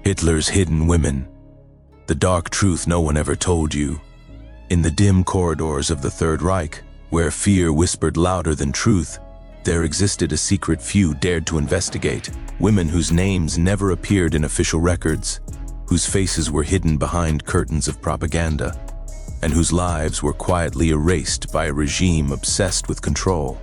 Hitler's hidden women. The dark truth no one ever told you. In the dim corridors of the Third Reich, where fear whispered louder than truth, there existed a secret few dared to investigate. Women whose names never appeared in official records, whose faces were hidden behind curtains of propaganda, and whose lives were quietly erased by a regime obsessed with control.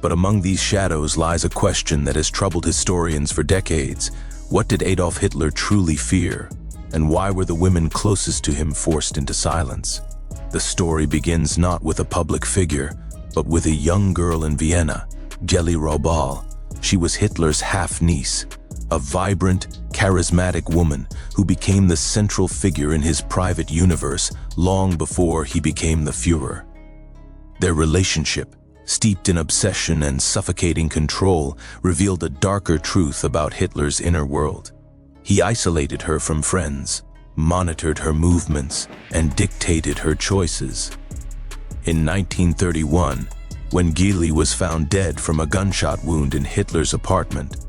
But among these shadows lies a question that has troubled historians for decades. What did Adolf Hitler truly fear? And why were the women closest to him forced into silence? The story begins not with a public figure, but with a young girl in Vienna, Geli Raubal. She was Hitler's half-niece, a vibrant, charismatic woman who became the central figure in his private universe long before he became the Führer. Their relationship, steeped in obsession and suffocating control, revealed a darker truth about Hitler's inner world. He isolated her from friends, monitored her movements, and dictated her choices. In 1931, when Geli was found dead from a gunshot wound in Hitler's apartment,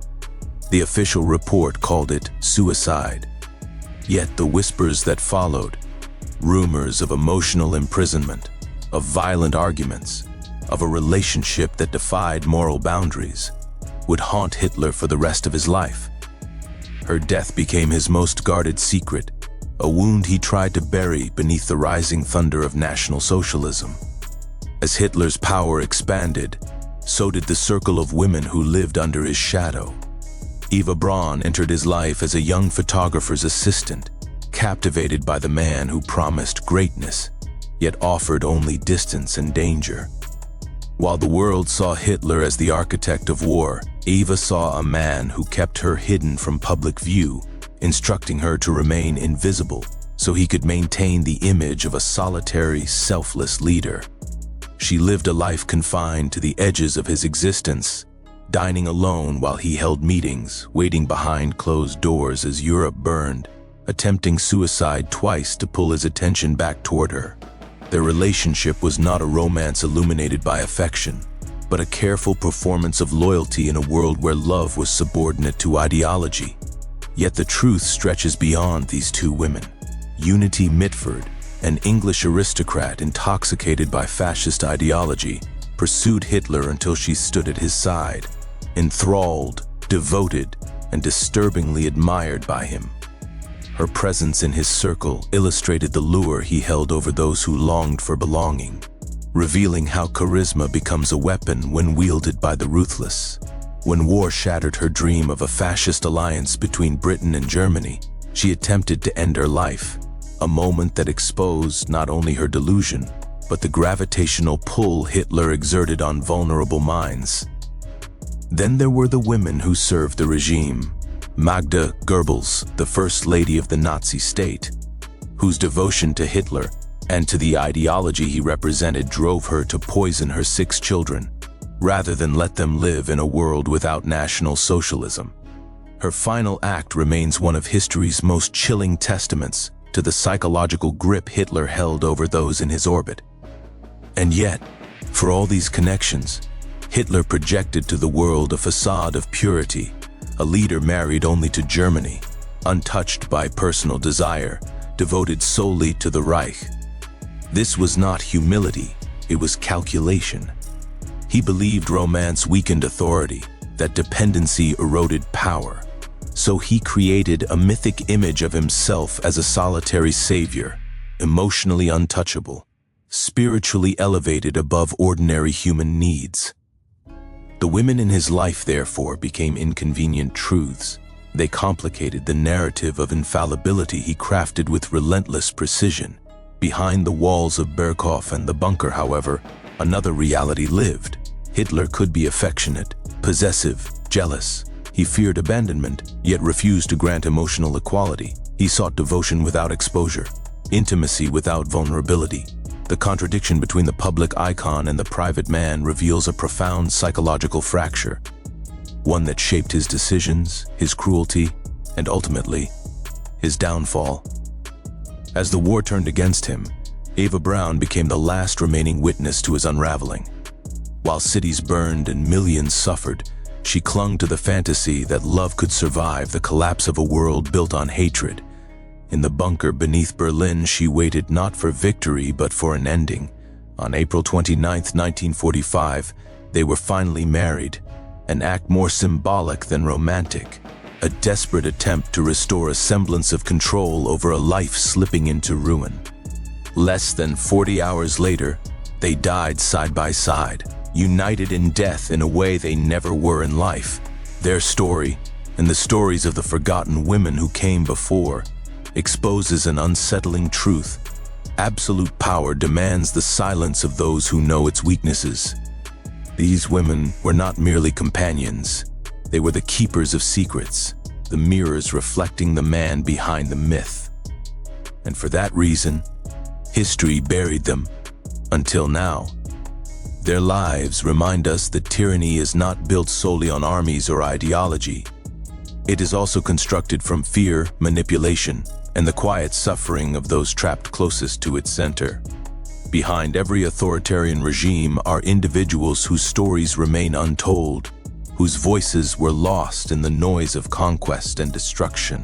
the official report called it suicide. Yet the whispers that followed, rumors of emotional imprisonment, of violent arguments, of a relationship that defied moral boundaries, would haunt Hitler for the rest of his life. Her death became his most guarded secret, a wound he tried to bury beneath the rising thunder of National Socialism. As Hitler's power expanded, so did the circle of women who lived under his shadow. Eva Braun entered his life as a young photographer's assistant, captivated by the man who promised greatness, yet offered only distance and danger. While the world saw Hitler as the architect of war, Eva saw a man who kept her hidden from public view, instructing her to remain invisible so he could maintain the image of a solitary, selfless leader. She lived a life confined to the edges of his existence, dining alone while he held meetings, waiting behind closed doors as Europe burned, attempting suicide twice to pull his attention back toward her. Their relationship was not a romance illuminated by affection, but a careful performance of loyalty in a world where love was subordinate to ideology. Yet the truth stretches beyond these two women. Unity Mitford, an English aristocrat intoxicated by fascist ideology, pursued Hitler until she stood at his side, enthralled, devoted, and disturbingly admired by him. Her presence in his circle illustrated the lure he held over those who longed for belonging, revealing how charisma becomes a weapon when wielded by the ruthless. When war shattered her dream of a fascist alliance between Britain and Germany, she attempted to end her life, a moment that exposed not only her delusion, but the gravitational pull Hitler exerted on vulnerable minds. Then there were the women who served the regime. Magda Goebbels, the First Lady of the Nazi state, whose devotion to Hitler and to the ideology he represented drove her to poison her 6 children, rather than let them live in a world without National Socialism. Her final act remains one of history's most chilling testaments to the psychological grip Hitler held over those in his orbit. And yet, for all these connections, Hitler projected to the world a facade of purity, a leader married only to Germany, untouched by personal desire, devoted solely to the Reich. This was not humility, it was calculation. He believed romance weakened authority, that dependency eroded power. So he created a mythic image of himself as a solitary savior, emotionally untouchable, spiritually elevated above ordinary human needs. The women in his life, therefore, became inconvenient truths. They complicated the narrative of infallibility he crafted with relentless precision. Behind the walls of Berghof and the bunker, however, another reality lived. Hitler could be affectionate, possessive, jealous. He feared abandonment, yet refused to grant emotional equality. He sought devotion without exposure, intimacy without vulnerability. The contradiction between the public icon and the private man reveals a profound psychological fracture, one that shaped his decisions, his cruelty, and ultimately, his downfall. As the war turned against him, Eva Braun became the last remaining witness to his unraveling. While cities burned and millions suffered, She clung to the fantasy that love could survive the collapse of a world built on hatred. In the bunker beneath Berlin, she waited not for victory but for an ending. On April 29, 1945, they were finally married, an act more symbolic than romantic, a desperate attempt to restore a semblance of control over a life slipping into ruin. Less than 40 hours later, they died side by side, united in death in a way they never were in life. Their story, and the stories of the forgotten women who came before, exposes an unsettling truth. Absolute power demands the silence of those who know its weaknesses. These women were not merely companions. They were the keepers of secrets, the mirrors reflecting the man behind the myth. And for that reason, history buried them, until now. Their lives remind us that tyranny is not built solely on armies or ideology. It is also constructed from fear, manipulation, and the quiet suffering of those trapped closest to its center. Behind every authoritarian regime are individuals whose stories remain untold, whose voices were lost in the noise of conquest and destruction.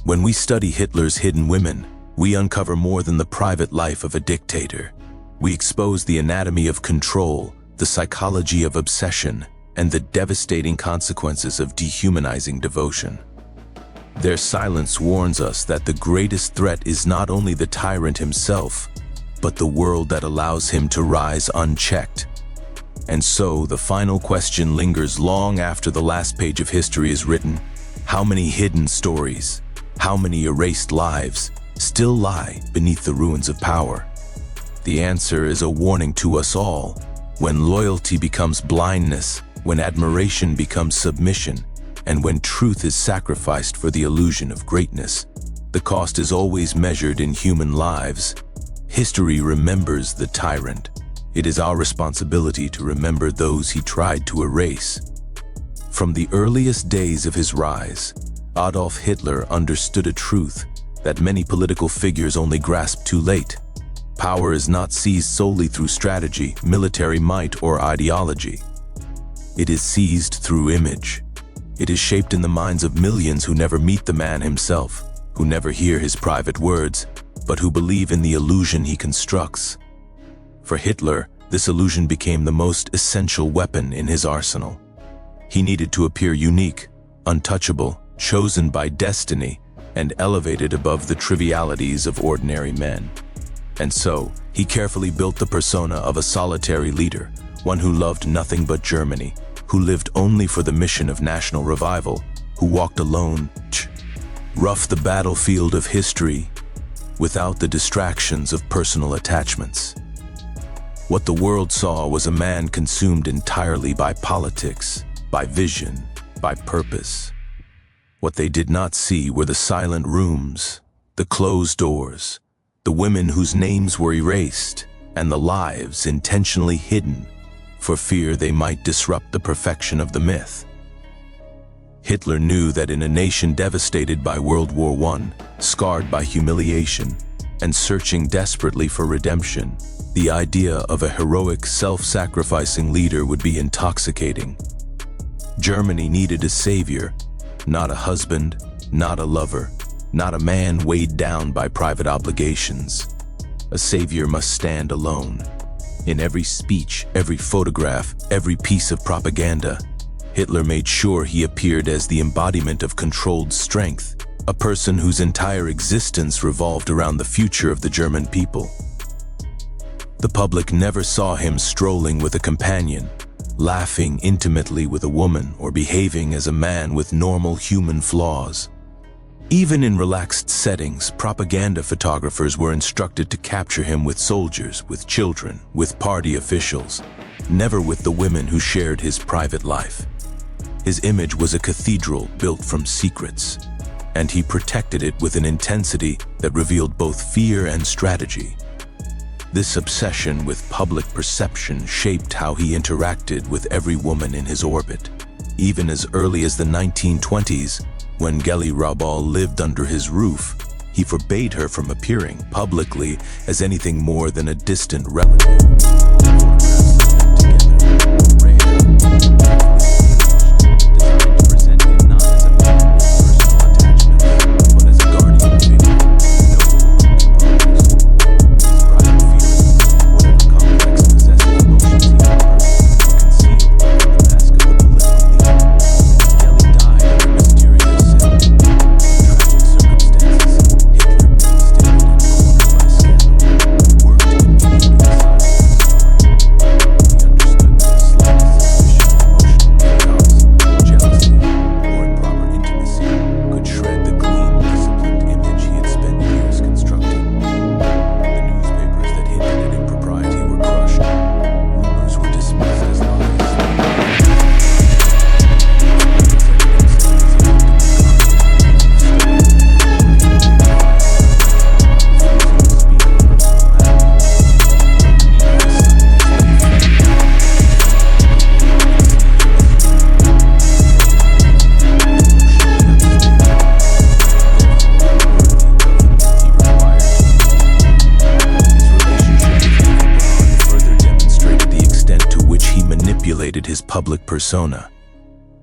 When we study Hitler's hidden women, we uncover more than the private life of a dictator. We expose the anatomy of control, the psychology of obsession, and the devastating consequences of dehumanizing devotion. Their silence warns us that the greatest threat is not only the tyrant himself, but the world that allows him to rise unchecked. And so, the final question lingers long after the last page of history is written. How many hidden stories, how many erased lives, still lie beneath the ruins of power? The answer is a warning to us all. When loyalty becomes blindness, when admiration becomes submission, and when truth is sacrificed for the illusion of greatness, the cost is always measured in human lives. History remembers the tyrant. It is our responsibility to remember those he tried to erase. From the earliest days of his rise, Adolf Hitler understood a truth that many political figures only grasped too late. Power is not seized solely through strategy, military might, or ideology. It is seized through image. It is shaped in the minds of millions who never meet the man himself, who never hear his private words, but who believe in the illusion he constructs. For Hitler, this illusion became the most essential weapon in his arsenal. He needed to appear unique, untouchable, chosen by destiny, and elevated above the trivialities of ordinary men. And so, he carefully built the persona of a solitary leader, one who loved nothing but Germany, who lived only for the mission of national revival, who walked alone, roughed the battlefield of history, without the distractions of personal attachments. What the world saw was a man consumed entirely by politics, by vision, by purpose. What they did not see were the silent rooms, the closed doors, the women whose names were erased, and the lives intentionally hidden, for fear they might disrupt the perfection of the myth. Hitler knew that in a nation devastated by World War I, scarred by humiliation, and searching desperately for redemption, the idea of a heroic, self-sacrificing leader would be intoxicating. Germany needed a savior, not a husband, not a lover, not a man weighed down by private obligations. A savior must stand alone. In every speech, every photograph, every piece of propaganda, Hitler made sure he appeared as the embodiment of controlled strength, a person whose entire existence revolved around the future of the German people. The public never saw him strolling with a companion, laughing intimately with a woman, or behaving as a man with normal human flaws. Even in relaxed settings, propaganda photographers were instructed to capture him with soldiers, with children, with party officials, never with the women who shared his private life. His image was a cathedral built from secrets, and he protected it with an intensity that revealed both fear and strategy. This obsession with public perception shaped how he interacted with every woman in his orbit. Even as early as the 1920s, when Geli Raubal lived under his roof, he forbade her from appearing publicly as anything more than a distant relative. public persona.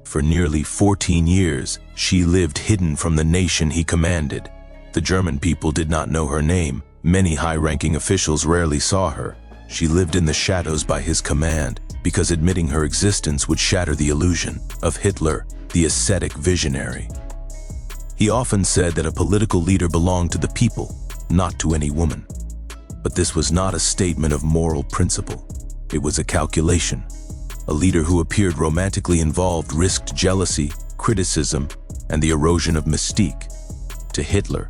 For nearly 14 years, she lived hidden from the nation he commanded. The German people did not know her name. Many high-ranking officials rarely saw her. She lived in the shadows by his command, because admitting her existence would shatter the illusion of Hitler, the ascetic visionary. He often said that a political leader belonged to the people, not to any woman. But this was not a statement of moral principle. It was a calculation. A leader who appeared romantically involved risked jealousy, criticism, and the erosion of mystique. To Hitler,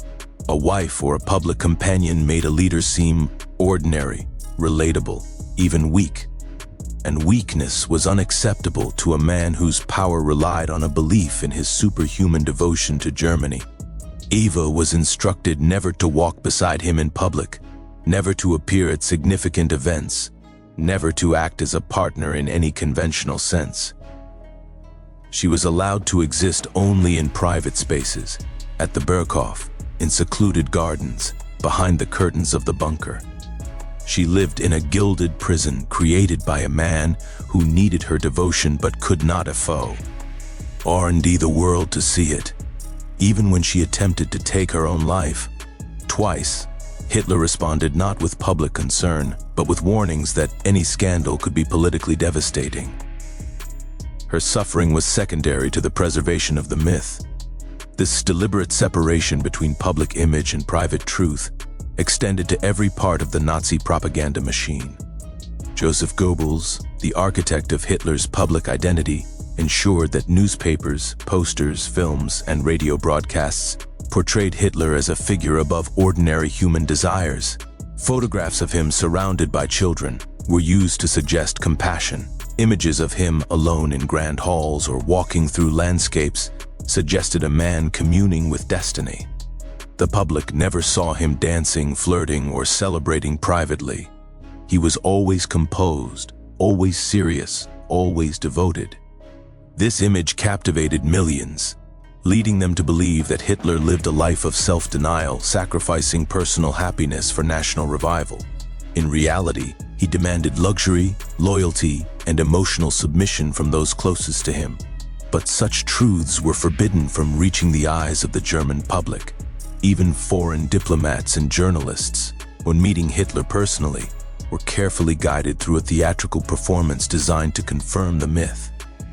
a wife or a public companion made a leader seem ordinary, relatable, even weak. And weakness was unacceptable to a man whose power relied on a belief in his superhuman devotion to Germany. Eva was instructed never to walk beside him in public, never to appear at significant events, never to act as a partner in any conventional sense. She was allowed to exist only in private spaces, at the Berghof, in secluded gardens, behind the curtains of the bunker. She lived in a gilded prison created by a man who needed her devotion but could not foe. R&D the world to see it. Even when she attempted to take her own life, twice, Hitler responded not with public concern, but with warnings that any scandal could be politically devastating. Her suffering was secondary to the preservation of the myth. This deliberate separation between public image and private truth extended to every part of the Nazi propaganda machine. Joseph Goebbels, the architect of Hitler's public identity, ensured that newspapers, posters, films, and radio broadcasts portrayed Hitler as a figure above ordinary human desires. Photographs of him surrounded by children were used to suggest compassion. Images of him alone in grand halls or walking through landscapes suggested a man communing with destiny. The public never saw him dancing, flirting, or celebrating privately. He was always composed, always serious, always devoted. This image captivated millions, leading them to believe that Hitler lived a life of self-denial, sacrificing personal happiness for national revival. In reality, he demanded luxury, loyalty, and emotional submission from those closest to him. But such truths were forbidden from reaching the eyes of the German public. Even foreign diplomats and journalists, when meeting Hitler personally, were carefully guided through a theatrical performance designed to confirm the myth.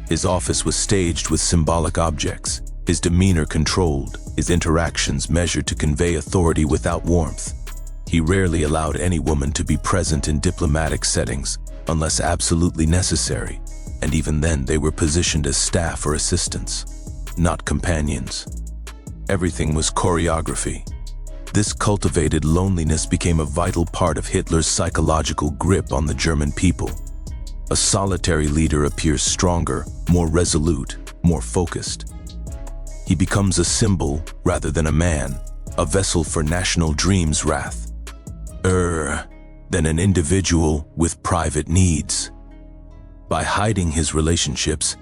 His office was staged with symbolic objects, his demeanor controlled, his interactions measured to convey authority without warmth. He rarely allowed any woman to be present in diplomatic settings unless absolutely necessary, and even then they were positioned as staff or assistants, not companions. Everything was choreography. This cultivated loneliness became a vital part of Hitler's psychological grip on the German people. A solitary leader appears stronger, more resolute, more focused. He becomes a symbol rather than a man, a vessel for national dreams' wrath, than an individual with private needs. By hiding his relationships,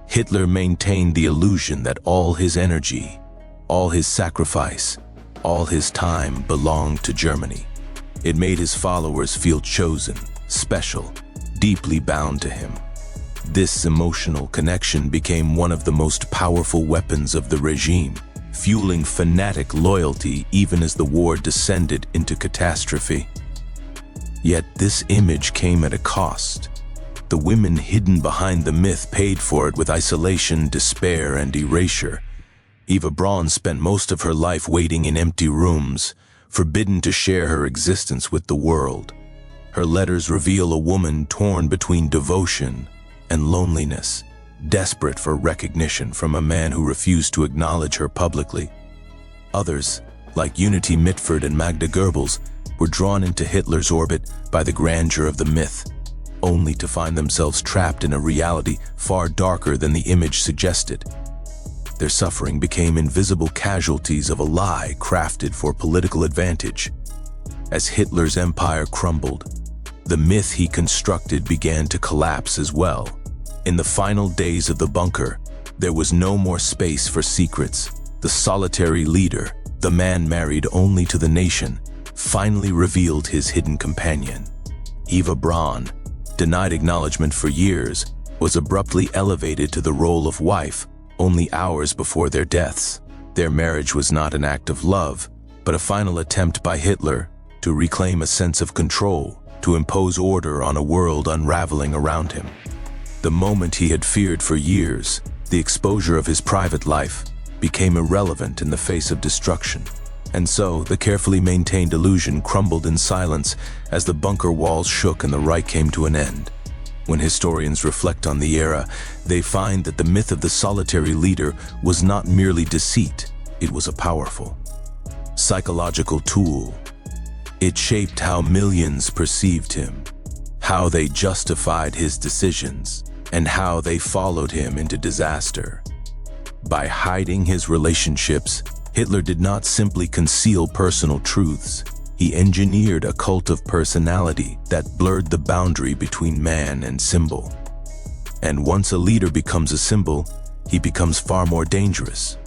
Hitler maintained the illusion that all his energy, all his sacrifice, all his time belonged to Germany. It made his followers feel chosen, special, deeply bound to him. This emotional connection became one of the most powerful weapons of the regime, fueling fanatic loyalty even as the war descended into catastrophe. Yet this image came at a cost. The women hidden behind the myth paid for it with isolation, despair, and erasure. Eva Braun spent most of her life waiting in empty rooms, forbidden to share her existence with the world. Her letters reveal a woman torn between devotion and loneliness, desperate for recognition from a man who refused to acknowledge her publicly. Others, like Unity Mitford and Magda Goebbels, were drawn into Hitler's orbit by the grandeur of the myth, only to find themselves trapped in a reality far darker than the image suggested. Their suffering became invisible casualties of a lie crafted for political advantage. As Hitler's empire crumbled, the myth he constructed began to collapse as well. In the final days of the bunker, there was no more space for secrets. The solitary leader, the man married only to the nation, finally revealed his hidden companion. Eva Braun, denied acknowledgement for years, was abruptly elevated to the role of wife only hours before their deaths. Their marriage was not an act of love, but a final attempt by Hitler to reclaim a sense of control, to impose order on a world unraveling around him. The moment he had feared for years, the exposure of his private life, became irrelevant in the face of destruction. And so, the carefully maintained illusion crumbled in silence as the bunker walls shook and the Reich came to an end. When historians reflect on the era, they find that the myth of the solitary leader was not merely deceit, it was a powerful psychological tool. It shaped how millions perceived him, how they justified his decisions, and how they followed him into disaster. By hiding his relationships, Hitler did not simply conceal personal truths. He engineered a cult of personality that blurred the boundary between man and symbol. And once a leader becomes a symbol, he becomes far more dangerous.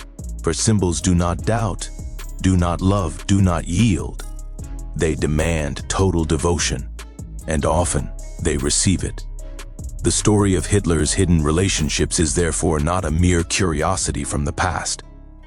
For symbols do not doubt, do not love, do not yield. They demand total devotion, and often they receive it. The story of Hitler's hidden relationships is therefore not a mere curiosity from the past.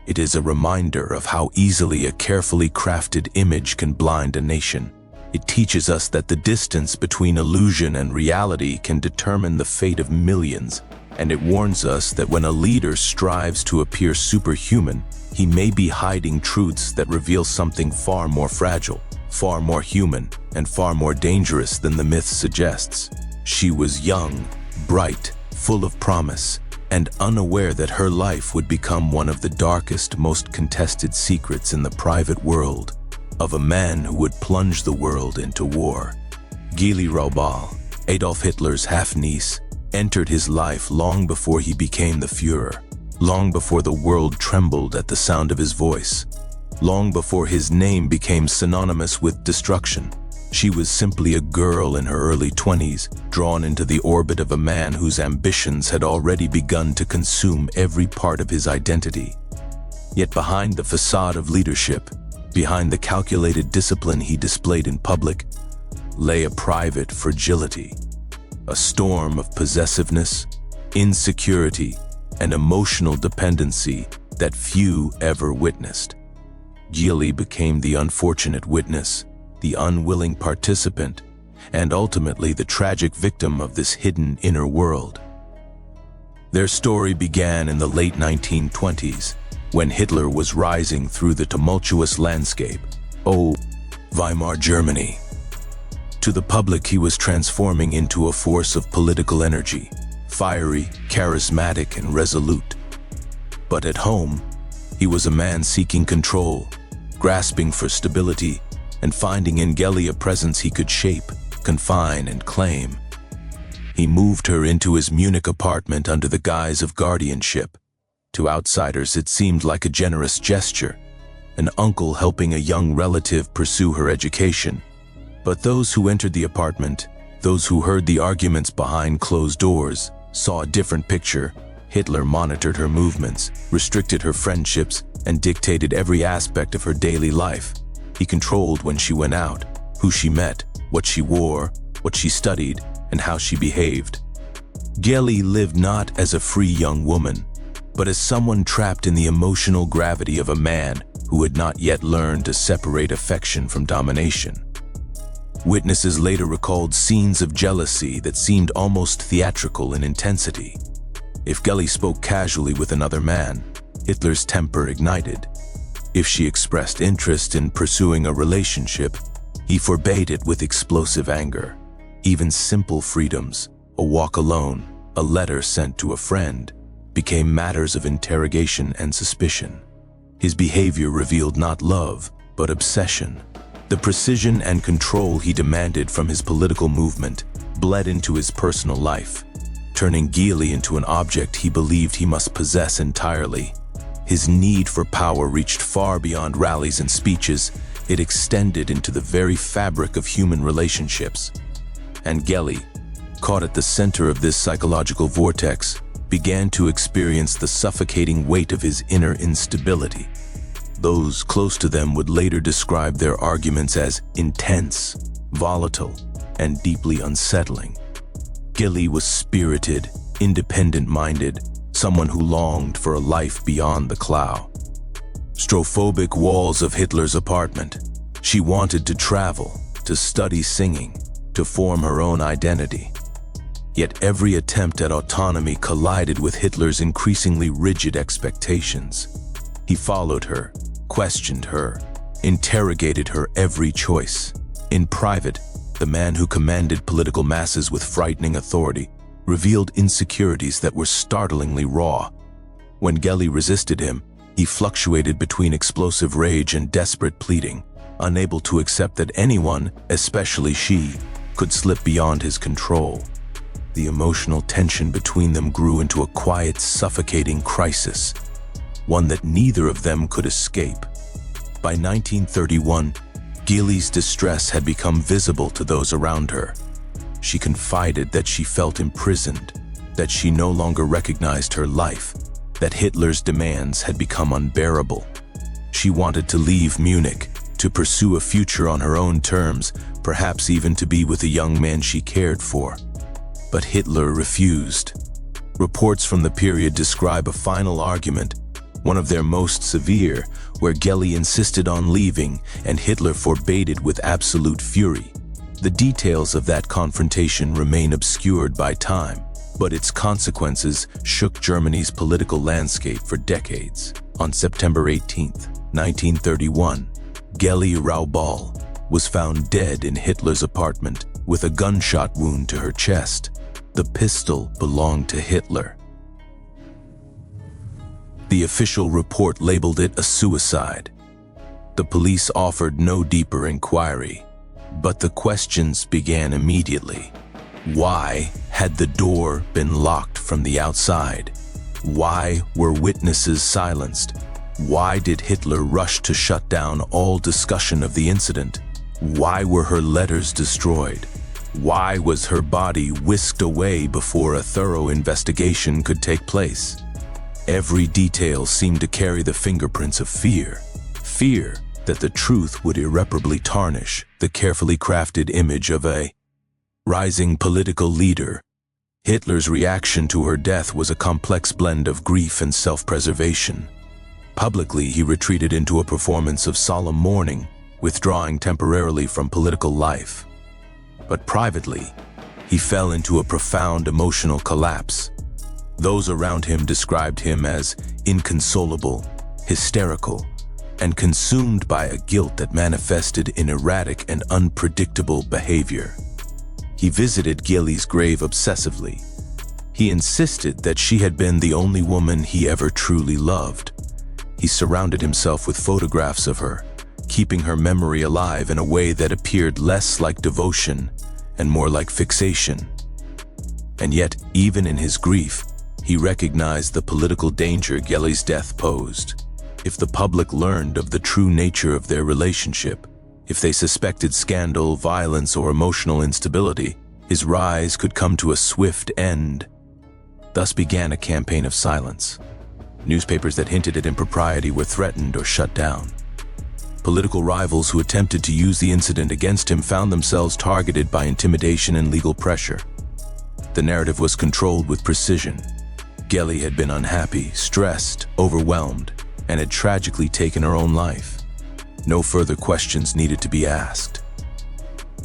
It is a reminder of how easily a carefully crafted image can blind a nation. It teaches us that the distance between illusion and reality can determine the fate of millions, and it warns us that when a leader strives to appear superhuman, he may be hiding truths that reveal something far more fragile, far more human, and far more dangerous than the myth suggests. She was young, bright, full of promise, and unaware that her life would become one of the darkest, most contested secrets in the private world of a man who would plunge the world into war. Gysi Raubal, Adolf Hitler's half-niece, entered his life long before he became the Führer, long before the world trembled at the sound of his voice, long before his name became synonymous with destruction. She was simply a girl in her early 20s, drawn into the orbit of a man whose ambitions had already begun to consume every part of his identity. Yet behind the facade of leadership, behind the calculated discipline he displayed in public, lay a private fragility, a storm of possessiveness, insecurity, and emotional dependency that few ever witnessed. Gysi became the unfortunate witness, the unwilling participant, and ultimately the tragic victim of this hidden inner world. Their story began in the late 1920s, when Hitler was rising through the tumultuous landscape, Weimar Germany. To the public, he was transforming into a force of political energy, fiery, charismatic, and resolute. But at home, he was a man seeking control, grasping for stability, and finding in Gysi a presence he could shape, confine, and claim. He moved her into his Munich apartment under the guise of guardianship. To outsiders, it seemed like a generous gesture, an uncle helping a young relative pursue her education. But those who entered the apartment, those who heard the arguments behind closed doors, saw a different picture. Hitler monitored her movements, restricted her friendships, and dictated every aspect of her daily life. He controlled when she went out, who she met, what she wore, what she studied, and how she behaved. Gysi lived not as a free young woman, but as someone trapped in the emotional gravity of a man who had not yet learned to separate affection from domination. Witnesses later recalled scenes of jealousy that seemed almost theatrical in intensity. If Gysi spoke casually with another man, Hitler's temper ignited. If she expressed interest in pursuing a relationship, he forbade it with explosive anger. Even simple freedoms, a walk alone, a letter sent to a friend, became matters of interrogation and suspicion. His behavior revealed not love, but obsession. The precision and control he demanded from his political movement bled into his personal life, turning Gysi into an object he believed he must possess entirely. His need for power reached far beyond rallies and speeches. It extended into the very fabric of human relationships. And Gysi, caught at the center of this psychological vortex, began to experience the suffocating weight of his inner instability. Those close to them would later describe their arguments as intense, volatile, and deeply unsettling. Gysi was spirited, independent-minded, someone who longed for a life beyond the cloud. Claustrophobic walls of Hitler's apartment. She wanted to travel, to study singing, to form her own identity. Yet every attempt at autonomy collided with Hitler's increasingly rigid expectations. He followed her, questioned her, interrogated her every choice. In private, the man who commanded political masses with frightening authority revealed insecurities that were startlingly raw. When Geli resisted him, he fluctuated between explosive rage and desperate pleading, unable to accept that anyone, especially she, could slip beyond his control. The emotional tension between them grew into a quiet, suffocating crisis, one that neither of them could escape. By 1931, Geli's distress had become visible to those around her. She confided that she felt imprisoned, that she no longer recognized her life, that Hitler's demands had become unbearable. She wanted to leave Munich, to pursue a future on her own terms, perhaps even to be with a young man she cared for. But Hitler refused. Reports from the period describe a final argument, one of their most severe, where Geli insisted on leaving and Hitler forbade it with absolute fury. The details of that confrontation remain obscured by time, but its consequences shook Germany's political landscape for decades. On September 18, 1931, Geli Raubal was found dead in Hitler's apartment with a gunshot wound to her chest. The pistol belonged to Hitler. The official report labeled it a suicide. The police offered no deeper inquiry, but the questions began immediately. Why had the door been locked from the outside? Why were witnesses silenced? Why did Hitler rush to shut down all discussion of the incident? Why were her letters destroyed? Why was her body whisked away before a thorough investigation could take place? Every detail seemed to carry the fingerprints of fear. Fear that the truth would irreparably tarnish the carefully crafted image of a rising political leader. Hitler's reaction to her death was a complex blend of grief and self-preservation. Publicly, he retreated into a performance of solemn mourning, withdrawing temporarily from political life. But privately, he fell into a profound emotional collapse. Those around him described him as inconsolable, hysterical, and consumed by a guilt that manifested in erratic and unpredictable behavior. He visited Geli's grave obsessively. He insisted that she had been the only woman he ever truly loved. He surrounded himself with photographs of her, keeping her memory alive in a way that appeared less like devotion and more like fixation. And yet, even in his grief, he recognized the political danger Geli's death posed. If the public learned of the true nature of their relationship, if they suspected scandal, violence, or emotional instability, his rise could come to a swift end. Thus began a campaign of silence. Newspapers that hinted at impropriety were threatened or shut down. Political rivals who attempted to use the incident against him found themselves targeted by intimidation and legal pressure. The narrative was controlled with precision. Geli had been unhappy, stressed, overwhelmed, and had tragically taken her own life. No further questions needed to be asked.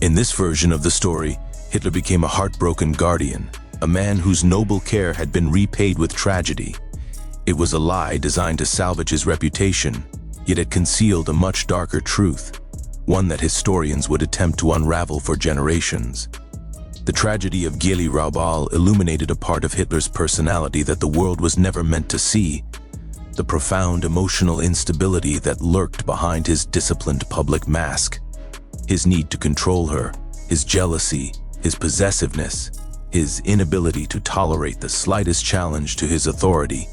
In this version of the story, Hitler became a heartbroken guardian, a man whose noble care had been repaid with tragedy. It was a lie designed to salvage his reputation, yet it concealed a much darker truth, one that historians would attempt to unravel for generations. The tragedy of Geli Raubal illuminated a part of Hitler's personality that the world was never meant to see, the profound emotional instability that lurked behind his disciplined public mask. His need to control her, his jealousy, his possessiveness, his inability to tolerate the slightest challenge to his authority,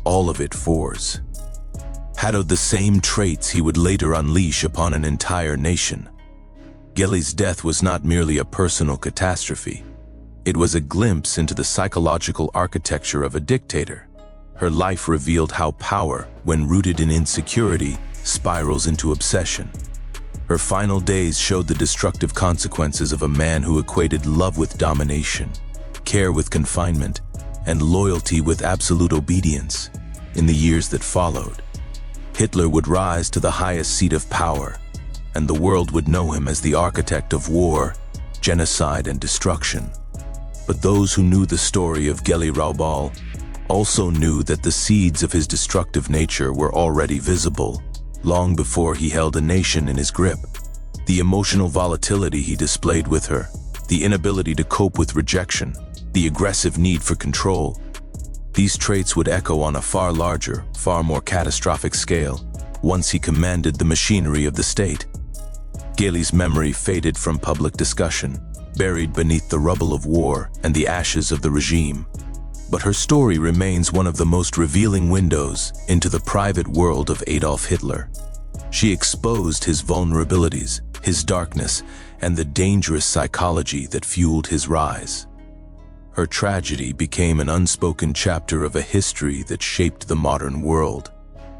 all of it foreshadowed the same traits he would later unleash upon an entire nation. Geli's death was not merely a personal catastrophe. It was a glimpse into the psychological architecture of a dictator. Her life revealed how power, when rooted in insecurity, spirals into obsession. Her final days showed the destructive consequences of a man who equated love with domination, care with confinement, and loyalty with absolute obedience. In the years that followed, Hitler would rise to the highest seat of power, and the world would know him as the architect of war, genocide, and destruction. But those who knew the story of Geli Raubal also knew that the seeds of his destructive nature were already visible, long before he held a nation in his grip. The emotional volatility he displayed with her, the inability to cope with rejection, the aggressive need for control. These traits would echo on a far larger, far more catastrophic scale once he commanded the machinery of the state. Geli's memory faded from public discussion, buried beneath the rubble of war and the ashes of the regime. But her story remains one of the most revealing windows into the private world of Adolf Hitler. She exposed his vulnerabilities, his darkness, and the dangerous psychology that fueled his rise. Her tragedy became an unspoken chapter of a history that shaped the modern world,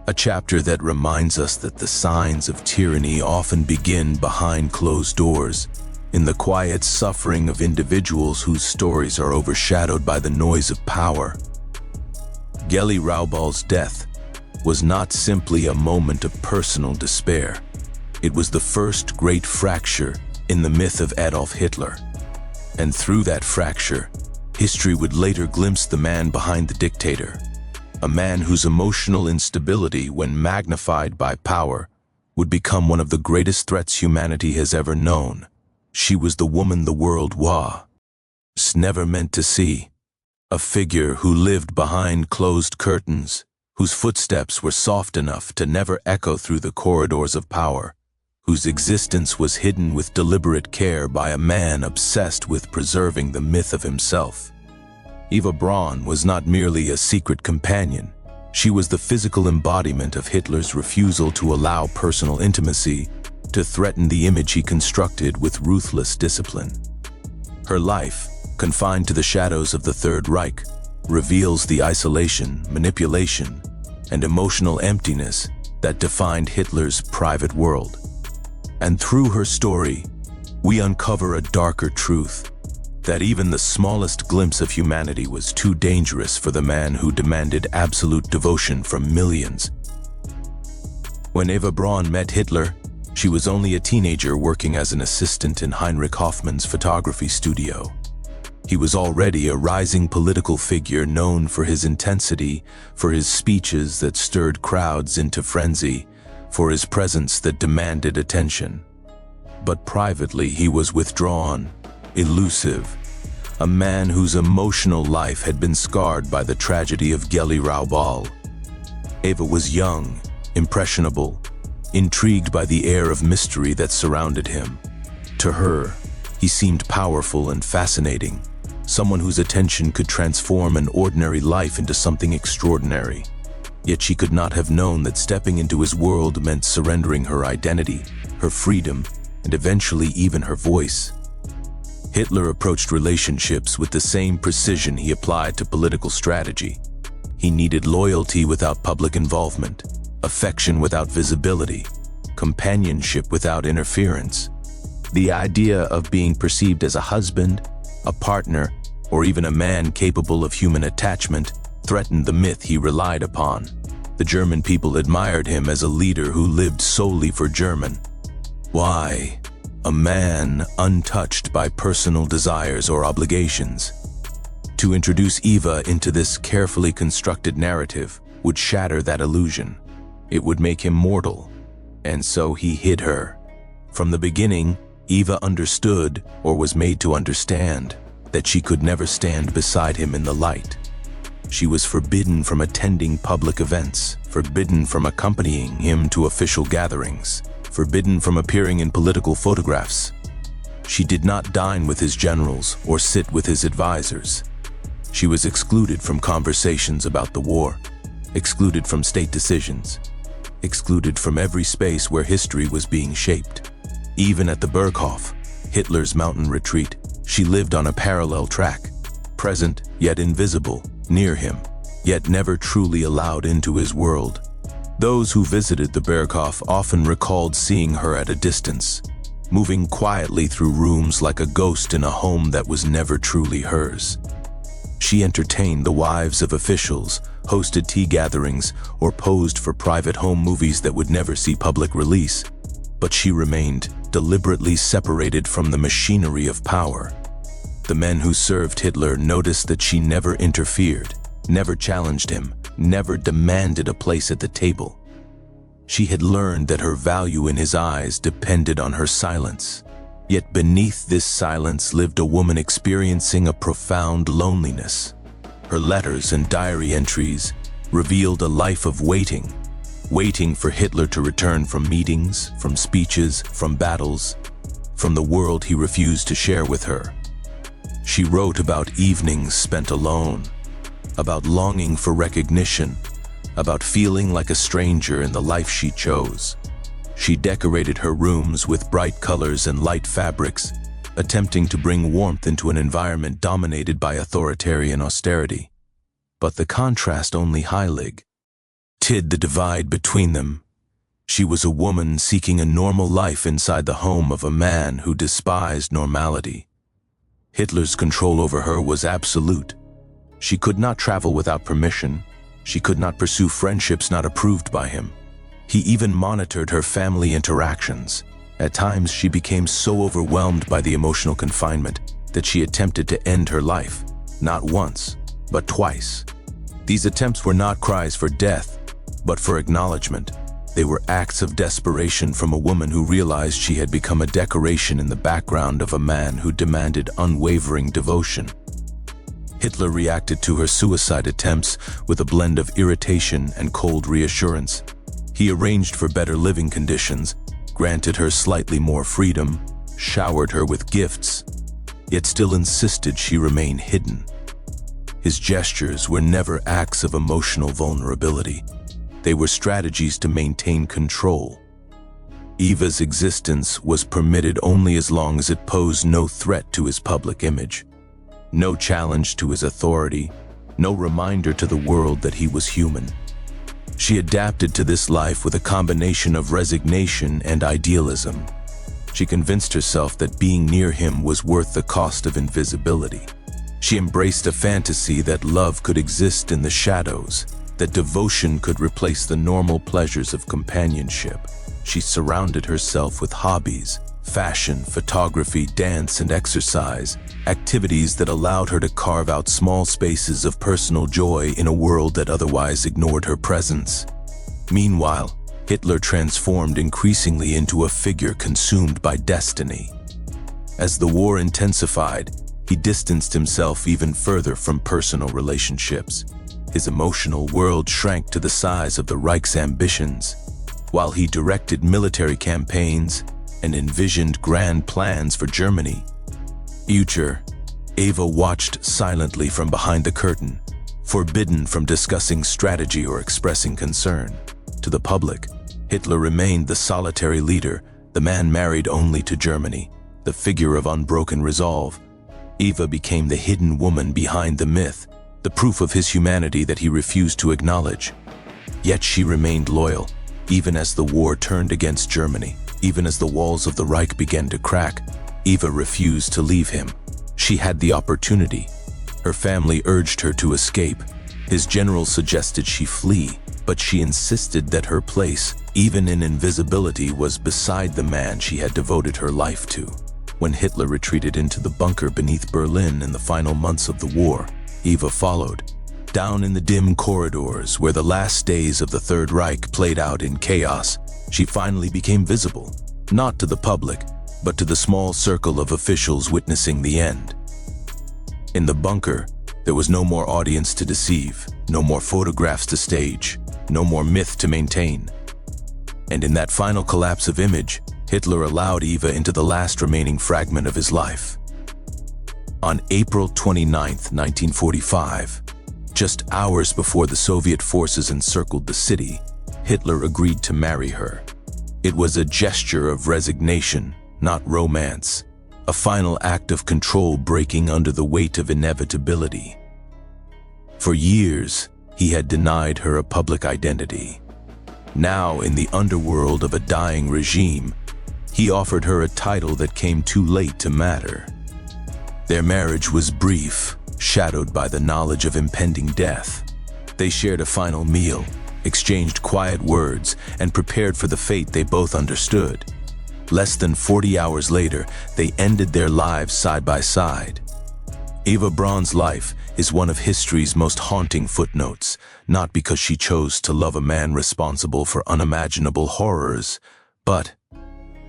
a chapter that reminds us that the signs of tyranny often begin behind closed doors, in the quiet suffering of individuals whose stories are overshadowed by the noise of power. Geli Raubal's death was not simply a moment of personal despair. It was the first great fracture in the myth of Adolf Hitler. And through that fracture, history would later glimpse the man behind the dictator, a man whose emotional instability, when magnified by power, would become one of the greatest threats humanity has ever known. She was the woman the world was never meant to see, a figure who lived behind closed curtains, whose footsteps were soft enough to never echo through the corridors of power, whose existence was hidden with deliberate care by a man obsessed with preserving the myth of himself. Eva Braun was not merely a secret companion. She was the physical embodiment of Hitler's refusal to allow personal intimacy to threaten the image he constructed with ruthless discipline. Her life, confined to the shadows of the Third Reich, reveals the isolation, manipulation, and emotional emptiness that defined Hitler's private world. And through her story, we uncover a darker truth, that even the smallest glimpse of humanity was too dangerous for the man who demanded absolute devotion from millions. When Eva Braun met Hitler, she was only a teenager working as an assistant in Heinrich Hoffmann's photography studio. He was already a rising political figure known for his intensity, for his speeches that stirred crowds into frenzy, for his presence that demanded attention. But privately he was withdrawn, elusive, a man whose emotional life had been scarred by the tragedy of Geli Raubal. Eva was young, impressionable, intrigued by the air of mystery that surrounded him. To her, he seemed powerful and fascinating, someone whose attention could transform an ordinary life into something extraordinary. Yet she could not have known that stepping into his world meant surrendering her identity, her freedom, and eventually even her voice. Hitler approached relationships with the same precision he applied to political strategy. He needed loyalty without public involvement, affection without visibility, companionship without interference. The idea of being perceived as a husband, a partner, or even a man capable of human attachment threatened the myth he relied upon. The German people admired him as a leader who lived solely for German. Why? A man untouched by personal desires or obligations. To introduce Eva into this carefully constructed narrative would shatter that illusion. It would make him mortal, and so he hid her. From the beginning, Eva understood, or was made to understand, that she could never stand beside him in the light. She was forbidden from attending public events, forbidden from accompanying him to official gatherings, forbidden from appearing in political photographs. She did not dine with his generals or sit with his advisors. She was excluded from conversations about the war, excluded from state decisions, excluded from every space where history was being shaped. Even at the Berghof, Hitler's mountain retreat, she lived on a parallel track, present yet invisible, near him, yet never truly allowed into his world. Those who visited the Berghof often recalled seeing her at a distance, moving quietly through rooms like a ghost in a home that was never truly hers. She entertained the wives of officials, hosted tea gatherings, or posed for private home movies that would never see public release. But she remained deliberately separated from the machinery of power. The men who served Hitler noticed that she never interfered, never challenged him, never demanded a place at the table. She had learned that her value in his eyes depended on her silence. Yet beneath this silence lived a woman experiencing a profound loneliness. Her letters and diary entries revealed a life of waiting for Hitler to return from meetings, from speeches, from battles, from the world he refused to share with her. She wrote about evenings spent alone, about longing for recognition, about feeling like a stranger in the life she chose. She decorated her rooms with bright colors and light fabrics, attempting to bring warmth into an environment dominated by authoritarian austerity. But the contrast only highlighted the divide between them. She was a woman seeking a normal life inside the home of a man who despised normality. Hitler's control over her was absolute. She could not travel without permission. She could not pursue friendships not approved by him. He even monitored her family interactions. At times, she became so overwhelmed by the emotional confinement that she attempted to end her life, not once, but twice. These attempts were not cries for death, but for acknowledgement. They were acts of desperation from a woman who realized she had become a decoration in the background of a man who demanded unwavering devotion. Hitler reacted to her suicide attempts with a blend of irritation and cold reassurance. He arranged for better living conditions, granted her slightly more freedom, showered her with gifts, yet still insisted she remain hidden. His gestures were never acts of emotional vulnerability. They were strategies to maintain control. Eva's existence was permitted only as long as it posed no threat to his public image, no challenge to his authority, no reminder to the world that he was human. She adapted to this life with a combination of resignation and idealism. She convinced herself that being near him was worth the cost of invisibility. She embraced a fantasy that love could exist in the shadows, that devotion could replace the normal pleasures of companionship. She surrounded herself with hobbies, fashion, photography, dance, and exercise, activities that allowed her to carve out small spaces of personal joy in a world that otherwise ignored her presence. Meanwhile, Hitler transformed increasingly into a figure consumed by destiny. As the war intensified, he distanced himself even further from personal relationships. His emotional world shrank to the size of the Reich's ambitions. While he directed military campaigns and envisioned grand plans for Germany, Eva watched silently from behind the curtain, forbidden from discussing strategy or expressing concern. To the public, Hitler remained the solitary leader, the man married only to Germany, the figure of unbroken resolve. Eva became the hidden woman behind the myth, the proof of his humanity that he refused to acknowledge. Yet she remained loyal, even as the war turned against Germany, even as the walls of the Reich began to crack. Eva refused to leave him. She had the opportunity. Her family urged her to escape. His generals suggested she flee, but she insisted that her place, even in invisibility, was beside the man she had devoted her life to. When Hitler retreated into the bunker beneath Berlin in the final months of the war, Eva followed. Down in the dim corridors where the last days of the Third Reich played out in chaos, she finally became visible, not to the public, but to the small circle of officials witnessing the end. In the bunker, there was no more audience to deceive, no more photographs to stage, no more myth to maintain. And in that final collapse of image, Hitler allowed Eva into the last remaining fragment of his life. On April 29, 1945, just hours before the Soviet forces encircled the city, Hitler agreed to marry her. It was a gesture of resignation, not romance, a final act of control breaking under the weight of inevitability. For years, he had denied her a public identity. Now, in the underworld of a dying regime, he offered her a title that came too late to matter. Their marriage was brief, shadowed by the knowledge of impending death. They shared a final meal, exchanged quiet words, and prepared for the fate they both understood. Less than 40 hours later, they ended their lives side by side. Eva Braun's life is one of history's most haunting footnotes, not because she chose to love a man responsible for unimaginable horrors, but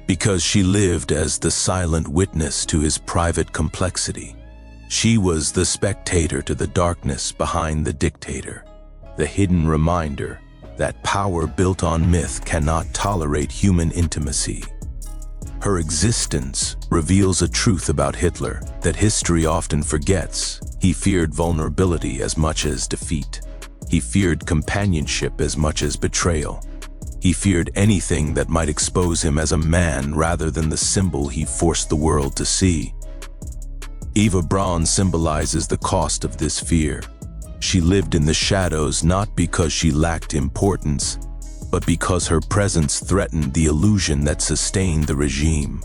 because she lived as the silent witness to his private complexity. She was the spectator to the darkness behind the dictator, the hidden reminder that power built on myth cannot tolerate human intimacy. Her existence reveals a truth about Hitler that history often forgets. He feared vulnerability as much as defeat. He feared companionship as much as betrayal. He feared anything that might expose him as a man rather than the symbol he forced the world to see. Eva Braun symbolizes the cost of this fear. She lived in the shadows not because she lacked importance, but because her presence threatened the illusion that sustained the regime.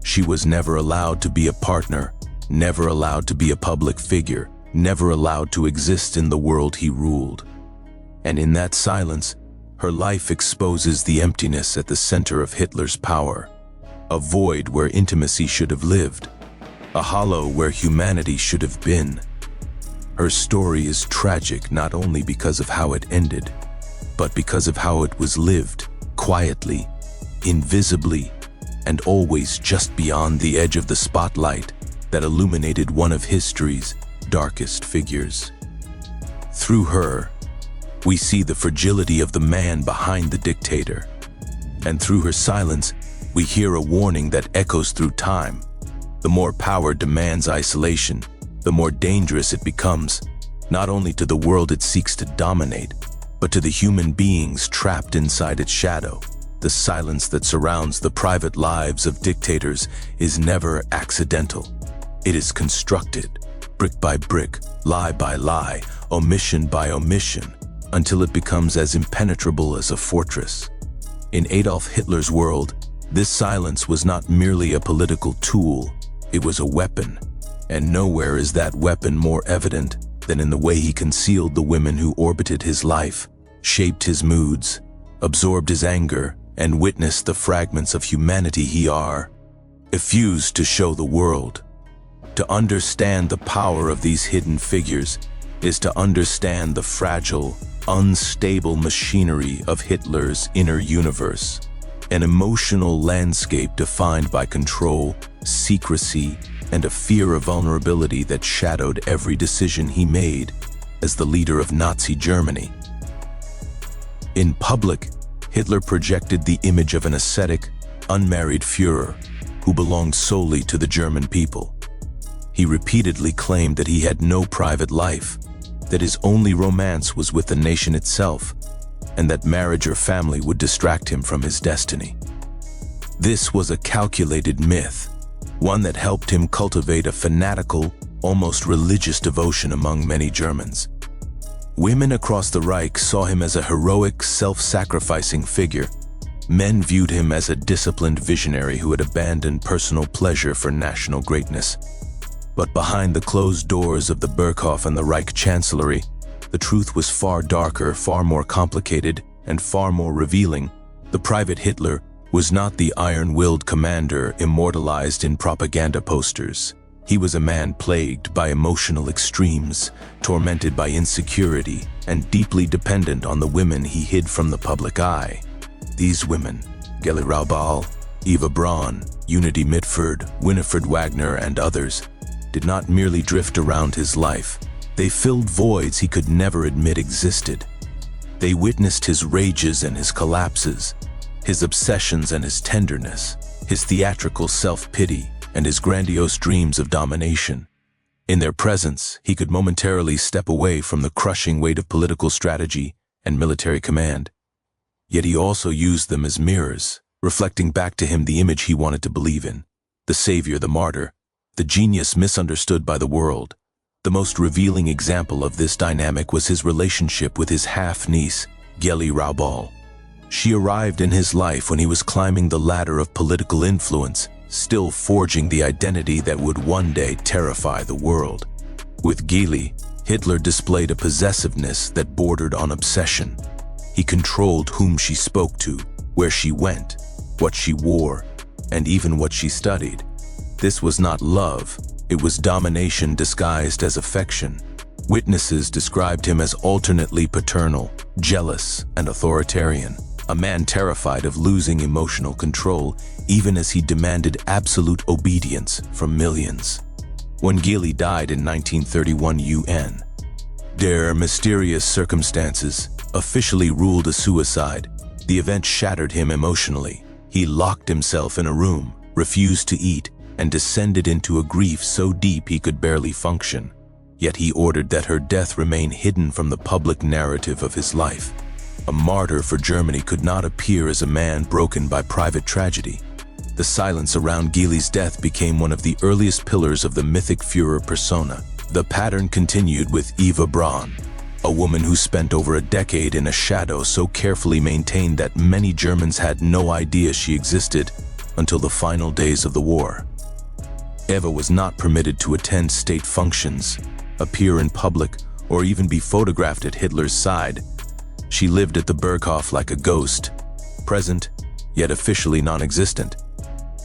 She was never allowed to be a partner, never allowed to be a public figure, never allowed to exist in the world he ruled. And in that silence, her life exposes the emptiness at the center of Hitler's power, a void where intimacy should have lived, a hollow where humanity should have been. Her story is tragic not only because of how it ended, but because of how it was lived, quietly, invisibly, and always just beyond the edge of the spotlight that illuminated one of history's darkest figures. Through her, we see the fragility of the man behind the dictator, and through her silence, we hear a warning that echoes through time. The more power demands isolation, the more dangerous it becomes, not only to the world it seeks to dominate, but to the human beings trapped inside its shadow. The silence that surrounds the private lives of dictators is never accidental. It is constructed, brick by brick, lie by lie, omission by omission, until it becomes as impenetrable as a fortress. In Adolf Hitler's world, this silence was not merely a political tool, it was a weapon. And nowhere is that weapon more evident than in the way he concealed the women who orbited his life, shaped his moods, absorbed his anger, and witnessed the fragments of humanity he effused to show the world. To understand the power of these hidden figures is to understand the fragile, unstable machinery of Hitler's inner universe, an emotional landscape defined by control, secrecy, and a fear of vulnerability that shadowed every decision he made as the leader of Nazi Germany. In public, Hitler projected the image of an ascetic, unmarried Führer who belonged solely to the German people. He repeatedly claimed that he had no private life, that his only romance was with the nation itself, and that marriage or family would distract him from his destiny. This was a calculated myth, one that helped him cultivate a fanatical, almost religious devotion among many Germans. Women across the Reich saw him as a heroic, self-sacrificing figure. Men viewed him as a disciplined visionary who had abandoned personal pleasure for national greatness. But behind the closed doors of the Burghof and the Reich Chancellery, the truth was far darker, far more complicated, and far more revealing. The private Hitler was not the iron-willed commander immortalized in propaganda posters. He was a man plagued by emotional extremes, tormented by insecurity, and deeply dependent on the women he hid from the public eye. These women, Geli Raubal, Eva Braun, Unity Mitford, Winifred Wagner, and others, did not merely drift around his life. They filled voids he could never admit existed. They witnessed his rages and his collapses, his obsessions and his tenderness, his theatrical self-pity and his grandiose dreams of domination. In their presence, he could momentarily step away from the crushing weight of political strategy and military command. Yet he also used them as mirrors, reflecting back to him the image he wanted to believe in, the savior, the martyr, the genius misunderstood by the world. The most revealing example of this dynamic was his relationship with his half-niece, Geli Raubal. She arrived in his life when he was climbing the ladder of political influence, still forging the identity that would one day terrify the world. With Geli, Hitler displayed a possessiveness that bordered on obsession. He controlled whom she spoke to, where she went, what she wore, and even what she studied. This was not love, it was domination disguised as affection. Witnesses described him as alternately paternal, jealous, and authoritarian, a man terrified of losing emotional control, even as he demanded absolute obedience from millions. When Geli died in 1931 UN, their mysterious circumstances officially ruled a suicide. The event shattered him emotionally. He locked himself in a room, refused to eat, and descended into a grief so deep he could barely function. Yet he ordered that her death remain hidden from the public narrative of his life. A martyr for Germany could not appear as a man broken by private tragedy. The silence around Geli's death became one of the earliest pillars of the mythic Führer persona. The pattern continued with Eva Braun, a woman who spent over a decade in a shadow so carefully maintained that many Germans had no idea she existed until the final days of the war. Eva was not permitted to attend state functions, appear in public, or even be photographed at Hitler's side. She lived at the Berghof like a ghost, present, yet officially non-existent.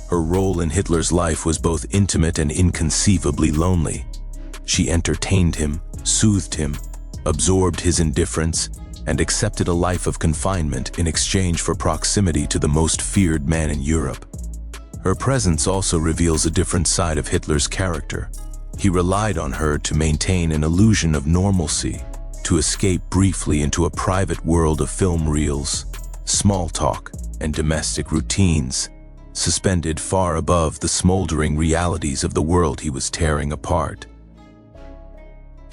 Her role in Hitler's life was both intimate and inconceivably lonely. She entertained him, soothed him, absorbed his indifference, and accepted a life of confinement in exchange for proximity to the most feared man in Europe. Her presence also reveals a different side of Hitler's character. He relied on her to maintain an illusion of normalcy, to escape briefly into a private world of film reels, small talk, and domestic routines, suspended far above the smoldering realities of the world he was tearing apart.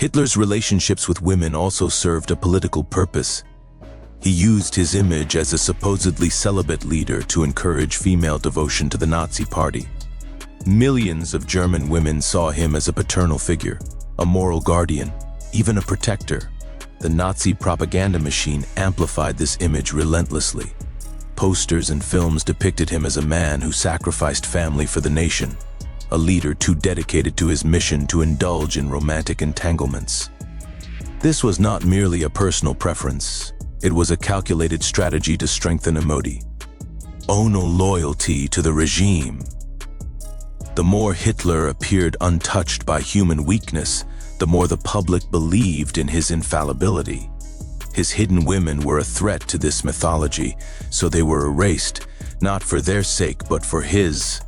Hitler's relationships with women also served a political purpose. He used his image as a supposedly celibate leader to encourage female devotion to the Nazi Party. Millions of German women saw him as a paternal figure, a moral guardian, even a protector. The Nazi propaganda machine amplified this image relentlessly. Posters and films depicted him as a man who sacrificed family for the nation, a leader too dedicated to his mission to indulge in romantic entanglements. This was not merely a personal preference, it was a calculated strategy to strengthen Ono loyalty to the regime. The more Hitler appeared untouched by human weakness, the more the public believed in his infallibility. His hidden women were a threat to this mythology, so they were erased, not for their sake but for his.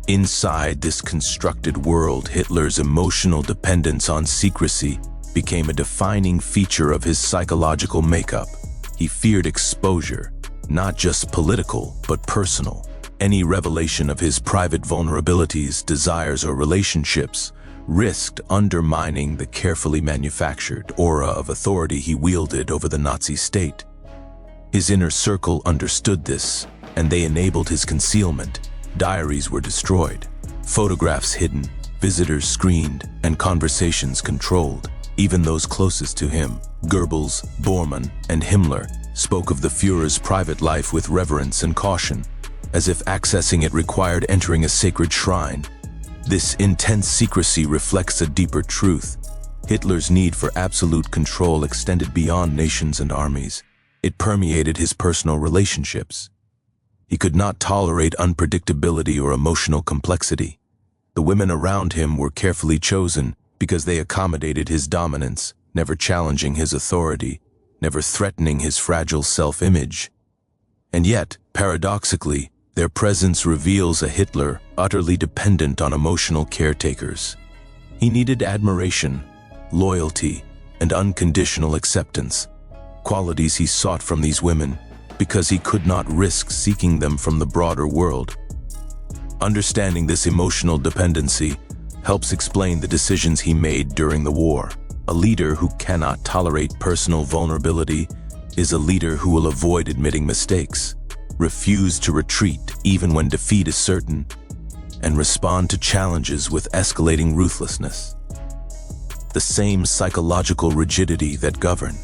Inside this constructed world, Hitler's emotional dependence on secrecy became a defining feature of his psychological makeup. He feared exposure, not just political, but personal. Any revelation of his private vulnerabilities, desires, or relationships risked undermining the carefully manufactured aura of authority he wielded over the Nazi state. His inner circle understood this, and they enabled his concealment. Diaries were destroyed, photographs hidden, visitors screened, and conversations controlled. Even those closest to him, Goebbels, Bormann, and Himmler, spoke of the Führer's private life with reverence and caution, as if accessing it required entering a sacred shrine. This intense secrecy reflects a deeper truth. Hitler's need for absolute control extended beyond nations and armies. It permeated his personal relationships. He could not tolerate unpredictability or emotional complexity. The women around him were carefully chosen because they accommodated his dominance, never challenging his authority, never threatening his fragile self-image. And yet, paradoxically, their presence reveals a Hitler utterly dependent on emotional caretakers. He needed admiration, loyalty, and unconditional acceptance, qualities he sought from these women because he could not risk seeking them from the broader world. Understanding this emotional dependency helps explain the decisions he made during the war. A leader who cannot tolerate personal vulnerability is a leader who will avoid admitting mistakes, refuse to retreat even when defeat is certain, and respond to challenges with escalating ruthlessness. The same psychological rigidity that governed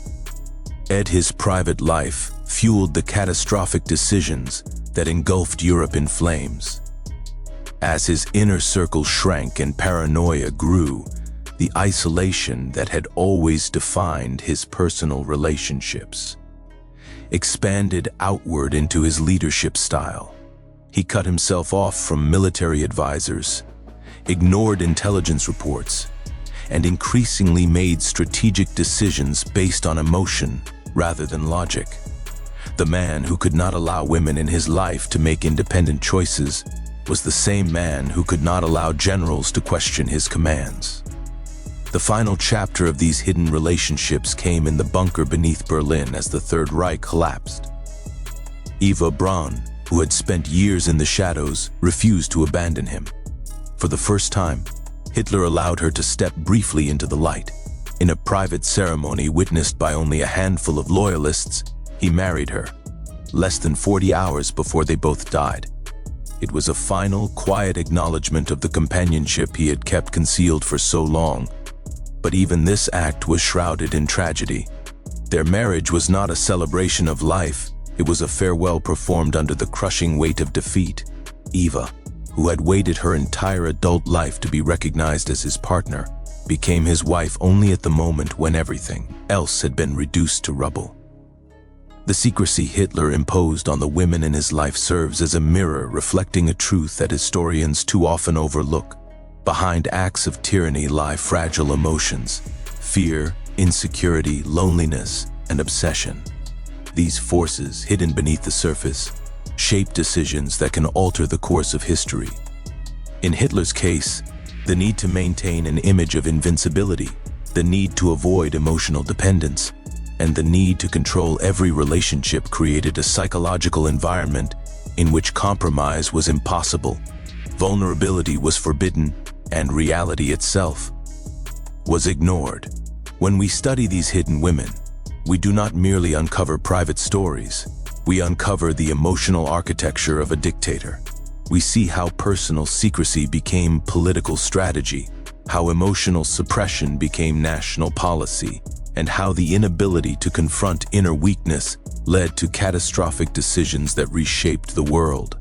his private life fueled the catastrophic decisions that engulfed Europe in flames. As his inner circle shrank and paranoia grew, the isolation that had always defined his personal relationships expanded outward into his leadership style. He cut himself off from military advisors, ignored intelligence reports, and increasingly made strategic decisions based on emotion rather than logic. The man who could not allow women in his life to make independent choices was the same man who could not allow generals to question his commands. The final chapter of these hidden relationships came in the bunker beneath Berlin as the Third Reich collapsed. Eva Braun, who had spent years in the shadows, refused to abandon him. For the first time, Hitler allowed her to step briefly into the light. In a private ceremony witnessed by only a handful of loyalists, he married her, less than 40 hours before they both died. It was a final, quiet acknowledgement of the companionship he had kept concealed for so long. But even this act was shrouded in tragedy. Their marriage was not a celebration of life, it was a farewell performed under the crushing weight of defeat. Eva, who had waited her entire adult life to be recognized as his partner, became his wife only at the moment when everything else had been reduced to rubble. The secrecy Hitler imposed on the women in his life serves as a mirror reflecting a truth that historians too often overlook. Behind acts of tyranny lie fragile emotions: fear, insecurity, loneliness, and obsession. These forces, hidden beneath the surface, shape decisions that can alter the course of history. In Hitler's case, the need to maintain an image of invincibility, the need to avoid emotional dependence, and the need to control every relationship created a psychological environment in which compromise was impossible, vulnerability was forbidden, and reality itself was ignored. When we study these hidden women, we do not merely uncover private stories, we uncover the emotional architecture of a dictator. We see how personal secrecy became political strategy, how emotional suppression became national policy, and how the inability to confront inner weakness led to catastrophic decisions that reshaped the world.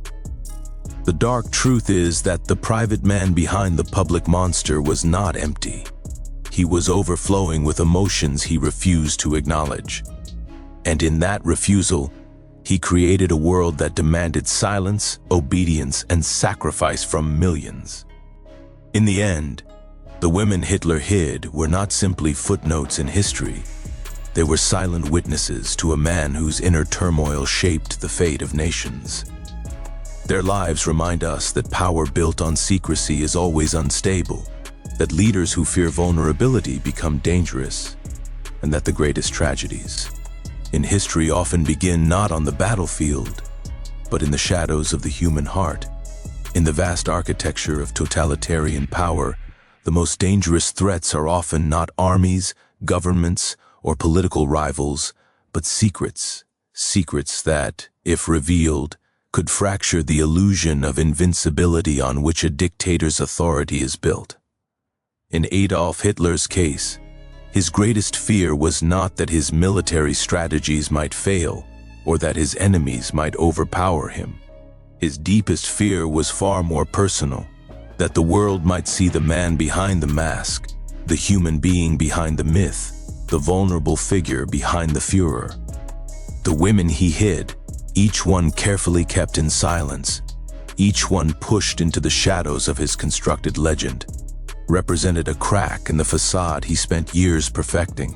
The dark truth is that the private man behind the public monster was not empty. He was overflowing with emotions he refused to acknowledge. And in that refusal, he created a world that demanded silence, obedience, and sacrifice from millions. In the end, the women Hitler hid were not simply footnotes in history. They were silent witnesses to a man whose inner turmoil shaped the fate of nations. Their lives remind us that power built on secrecy is always unstable, that leaders who fear vulnerability become dangerous, and that the greatest tragedies in history often begin not on the battlefield, but in the shadows of the human heart. In the vast architecture of totalitarian power, the most dangerous threats are often not armies, governments, or political rivals, but secrets. Secrets that, if revealed, could fracture the illusion of invincibility on which a dictator's authority is built. In Adolf Hitler's case, his greatest fear was not that his military strategies might fail or that his enemies might overpower him. His deepest fear was far more personal, that the world might see the man behind the mask, the human being behind the myth, the vulnerable figure behind the Führer. The women he hid, each one carefully kept in silence, each one pushed into the shadows of his constructed legend, represented a crack in the facade he spent years perfecting.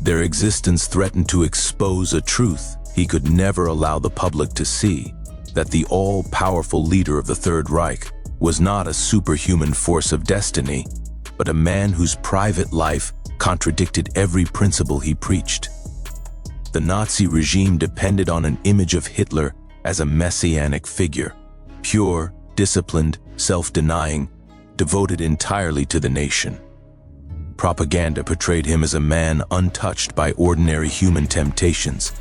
Their existence threatened to expose a truth he could never allow the public to see, that the all-powerful leader of the Third Reich was not a superhuman force of destiny, but a man whose private life contradicted every principle he preached. The Nazi regime depended on an image of Hitler as a messianic figure, pure, disciplined, self-denying, devoted entirely to the nation. Propaganda portrayed him as a man untouched by ordinary human temptations.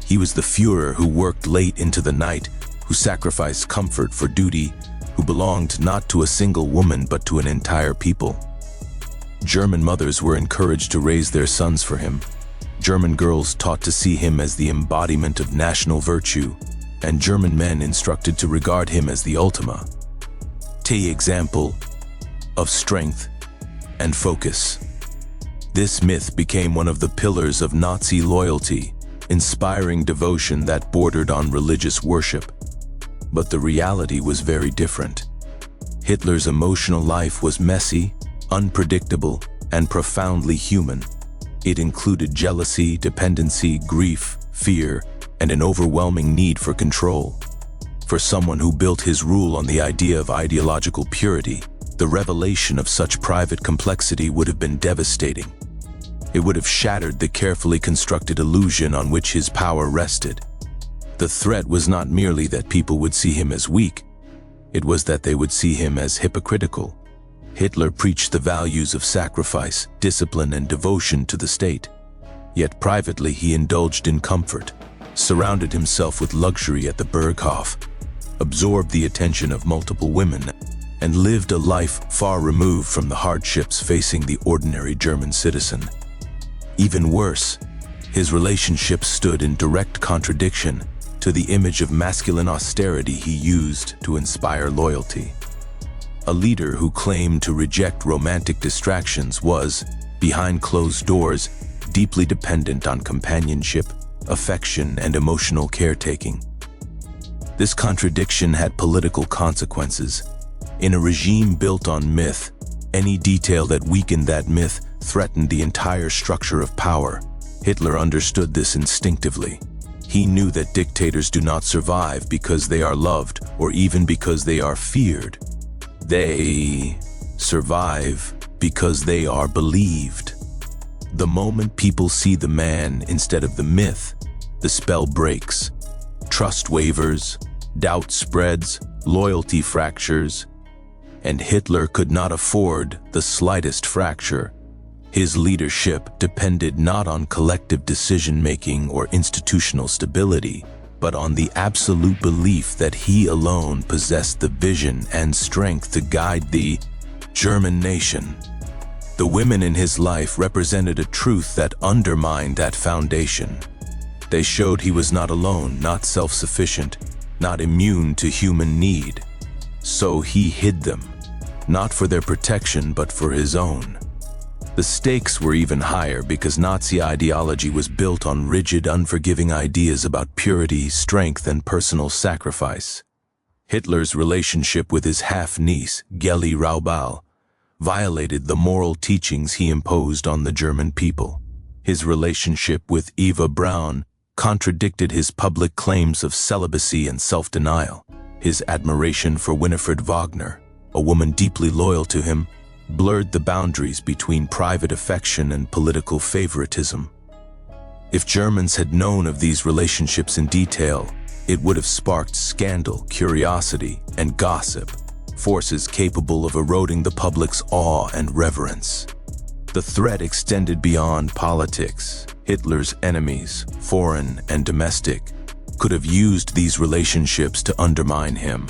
He was the Führer who worked late into the night, who sacrificed comfort for duty, who belonged not to a single woman but to an entire people. German mothers were encouraged to raise their sons for him. German girls taught to see him as the embodiment of national virtue, and German men instructed to regard him as the ultima example of strength and focus. This myth became one of the pillars of Nazi loyalty, inspiring devotion that bordered on religious worship. But the reality was very different. Hitler's emotional life was messy, unpredictable, and profoundly human. It included jealousy, dependency, grief, fear, and an overwhelming need for control. For someone who built his rule on the idea of ideological purity, the revelation of such private complexity would have been devastating. It would have shattered the carefully constructed illusion on which his power rested. The threat was not merely that people would see him as weak, it was that they would see him as hypocritical. Hitler preached the values of sacrifice, discipline, and devotion to the state. Yet privately he indulged in comfort, surrounded himself with luxury at the Berghof, absorbed the attention of multiple women, and lived a life far removed from the hardships facing the ordinary German citizen. Even worse, his relationship stood in direct contradiction to the image of masculine austerity he used to inspire loyalty. A leader who claimed to reject romantic distractions was, behind closed doors, deeply dependent on companionship, affection, and emotional caretaking. This contradiction had political consequences. In a regime built on myth, any detail that weakened that myth threatened the entire structure of power. Hitler understood this instinctively. He knew that dictators do not survive because they are loved or even because they are feared. They survive because they are believed. The moment people see the man instead of the myth, the spell breaks. Trust wavers, doubt spreads, loyalty fractures, and Hitler could not afford the slightest fracture. His leadership depended not on collective decision-making or institutional stability, but on the absolute belief that he alone possessed the vision and strength to guide the German nation. The women in his life represented a truth that undermined that foundation. They showed he was not alone, not self-sufficient, not immune to human need. So he hid them, not for their protection but for his own. The stakes were even higher because Nazi ideology was built on rigid, unforgiving ideas about purity, strength, and personal sacrifice. Hitler's relationship with his half-niece, Geli Raubal, violated the moral teachings he imposed on the German people. His relationship with Eva Braun contradicted his public claims of celibacy and self-denial. His admiration for Winifred Wagner, a woman deeply loyal to him, blurred the boundaries between private affection and political favoritism. If Germans had known of these relationships in detail, it would have sparked scandal, curiosity, and gossip, forces capable of eroding the public's awe and reverence. The threat extended beyond politics. Hitler's enemies, foreign and domestic, could have used these relationships to undermine him.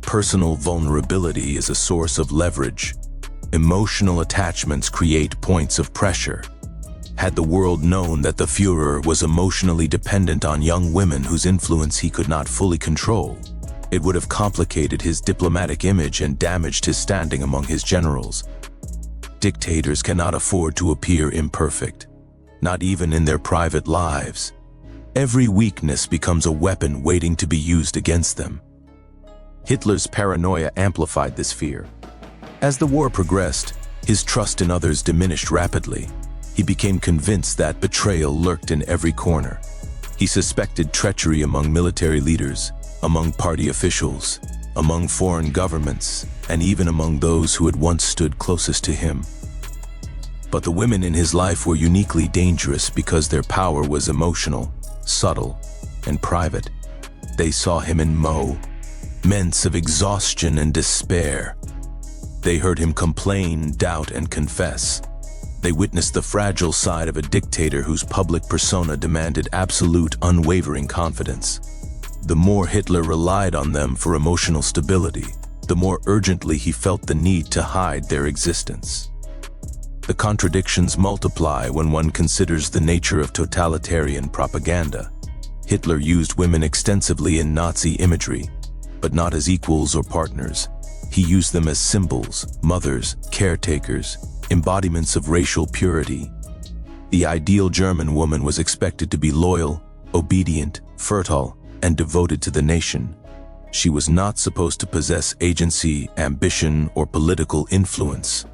Personal vulnerability is a source of leverage. Emotional attachments create points of pressure. Had the world known that the Führer was emotionally dependent on young women whose influence he could not fully control, it would have complicated his diplomatic image and damaged his standing among his generals. Dictators cannot afford to appear imperfect, not even in their private lives. Every weakness becomes a weapon waiting to be used against them. Hitler's paranoia amplified this fear. As the war progressed, his trust in others diminished rapidly. He became convinced that betrayal lurked in every corner. He suspected treachery among military leaders, among party officials, among foreign governments, and even among those who had once stood closest to him. But the women in his life were uniquely dangerous because their power was emotional, subtle, and private. They saw him in moments of exhaustion and despair. They heard him complain, doubt, and confess. They witnessed the fragile side of a dictator whose public persona demanded absolute, unwavering confidence. The more Hitler relied on them for emotional stability, the more urgently he felt the need to hide their existence. The contradictions multiply when one considers the nature of totalitarian propaganda. Hitler used women extensively in Nazi imagery, but not as equals or partners. He used them as symbols, mothers, caretakers, embodiments of racial purity. The ideal German woman was expected to be loyal, obedient, fertile, and devoted to the nation. She was not supposed to possess agency, ambition, or political influence.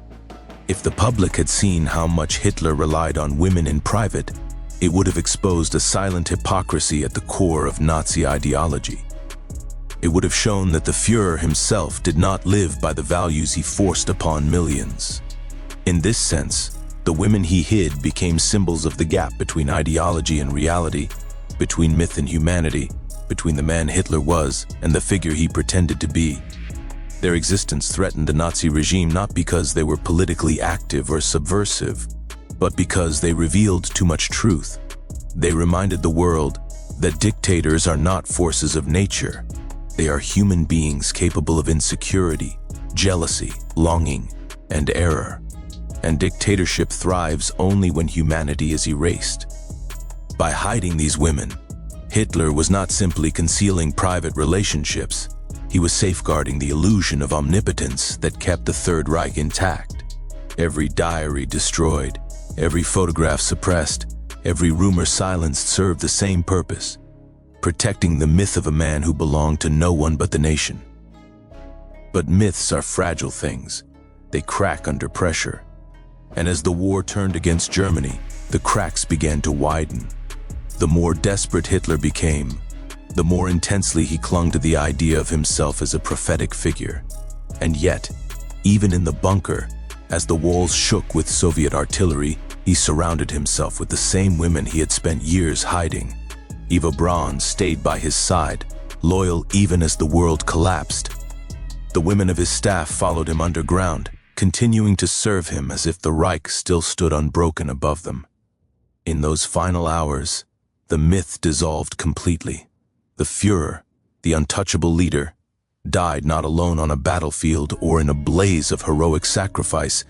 If the public had seen how much Hitler relied on women in private, it would have exposed a silent hypocrisy at the core of Nazi ideology. It would have shown that the Führer himself did not live by the values he forced upon millions. In this sense, the women he hid became symbols of the gap between ideology and reality, between myth and humanity, between the man Hitler was and the figure he pretended to be. Their existence threatened the Nazi regime not because they were politically active or subversive, but because they revealed too much truth. They reminded the world that dictators are not forces of nature. They are human beings capable of insecurity, jealousy, longing, and error. And dictatorship thrives only when humanity is erased. By hiding these women, Hitler was not simply concealing private relationships. He was safeguarding the illusion of omnipotence that kept the Third Reich intact. Every diary destroyed, every photograph suppressed, every rumor silenced served the same purpose: protecting the myth of a man who belonged to no one but the nation. But myths are fragile things. They crack under pressure. And as the war turned against Germany, the cracks began to widen. The more desperate Hitler became, the more intensely he clung to the idea of himself as a prophetic figure. And yet, even in the bunker, as the walls shook with Soviet artillery, he surrounded himself with the same women he had spent years hiding. Eva Braun stayed by his side, loyal even as the world collapsed. The women of his staff followed him underground, continuing to serve him as if the Reich still stood unbroken above them. In those final hours, the myth dissolved completely. The Führer, the untouchable leader, died not alone on a battlefield or in a blaze of heroic sacrifice,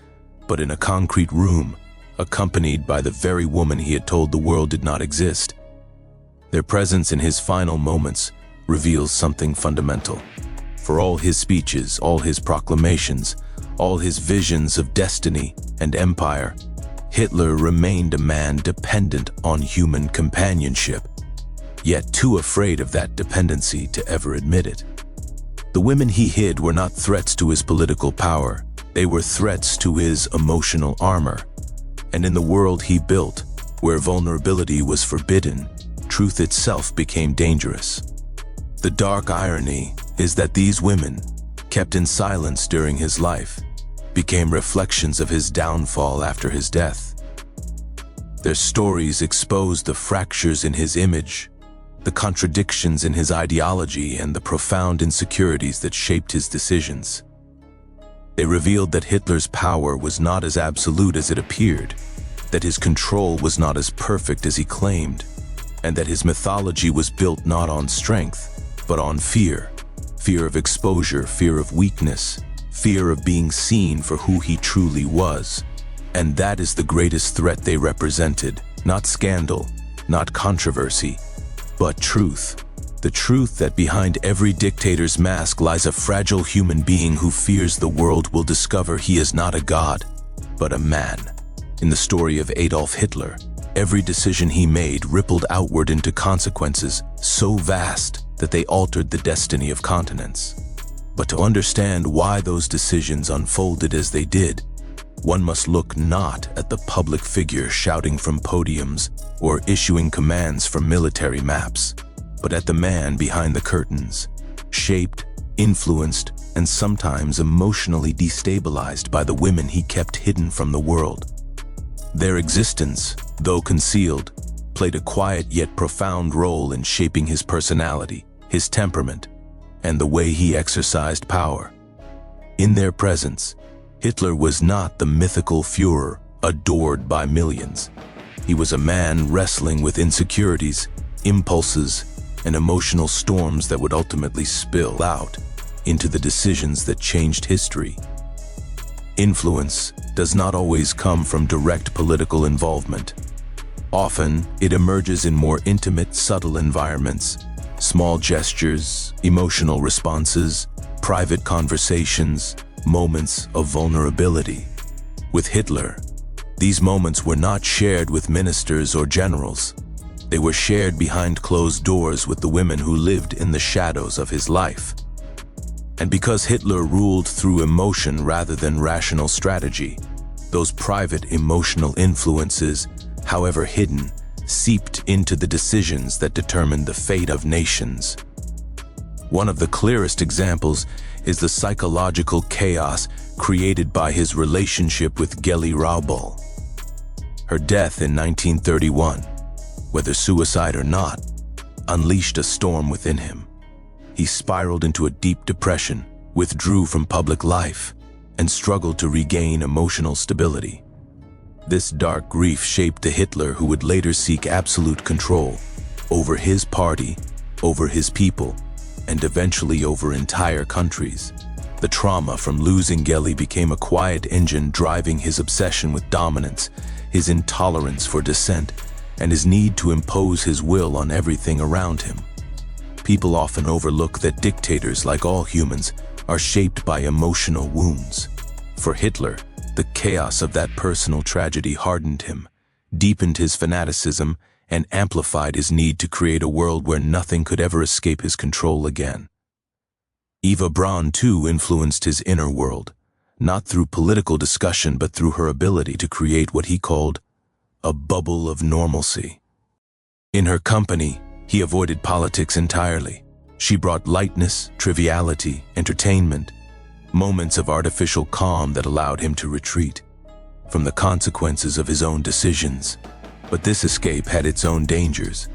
but in a concrete room, accompanied by the very woman he had told the world did not exist. Their presence in his final moments reveals something fundamental. For all his speeches, all his proclamations, all his visions of destiny and empire, Hitler remained a man dependent on human companionship, yet too afraid of that dependency to ever admit it. The women he hid were not threats to his political power, they were threats to his emotional armor. And in the world he built, where vulnerability was forbidden, truth itself became dangerous. The dark irony is that these women, kept in silence during his life, became reflections of his downfall after his death. Their stories exposed the fractures in his image, the contradictions in his ideology, and the profound insecurities that shaped his decisions. They revealed that Hitler's power was not as absolute as it appeared, that his control was not as perfect as he claimed, and that his mythology was built not on strength, but on fear. Fear of exposure, fear of weakness, fear of being seen for who he truly was. And that is the greatest threat they represented, not scandal, not controversy, but truth. The truth that behind every dictator's mask lies a fragile human being who fears the world will discover he is not a god, but a man. In the story of Adolf Hitler, every decision he made rippled outward into consequences so vast that they altered the destiny of continents. But to understand why those decisions unfolded as they did, one must look not at the public figure shouting from podiums or issuing commands from military maps, but at the man behind the curtains, shaped, influenced, and sometimes emotionally destabilized by the women he kept hidden from the world. Their existence, though concealed, played a quiet yet profound role in shaping his personality, his temperament, and the way he exercised power. In their presence, Hitler was not the mythical Führer adored by millions. He was a man wrestling with insecurities, impulses, and emotional storms that would ultimately spill out into the decisions that changed history. Influence does not always come from direct political involvement. Often, it emerges in more intimate, subtle environments. Small gestures, emotional responses, private conversations, moments of vulnerability. With Hitler, these moments were not shared with ministers or generals. They were shared behind closed doors with the women who lived in the shadows of his life. And because Hitler ruled through emotion rather than rational strategy, those private emotional influences, however hidden, seeped into the decisions that determined the fate of nations. One of the clearest examples is the psychological chaos created by his relationship with Geli Raubal. Her death in 1931, whether suicide or not, unleashed a storm within him. He spiraled into a deep depression, withdrew from public life, and struggled to regain emotional stability. This dark grief shaped the Hitler who would later seek absolute control over his party, over his people, and eventually over entire countries. The trauma from losing Geli became a quiet engine driving his obsession with dominance, his intolerance for dissent, and his need to impose his will on everything around him. People often overlook that dictators, like all humans, are shaped by emotional wounds. For Hitler, the chaos of that personal tragedy hardened him, deepened his fanaticism, and amplified his need to create a world where nothing could ever escape his control again. Eva Braun, too, influenced his inner world, not through political discussion but through her ability to create what he called a bubble of normalcy. In her company, he avoided politics entirely. She brought lightness, triviality, entertainment, moments of artificial calm that allowed him to retreat from the consequences of his own decisions. But this escape had its own dangers.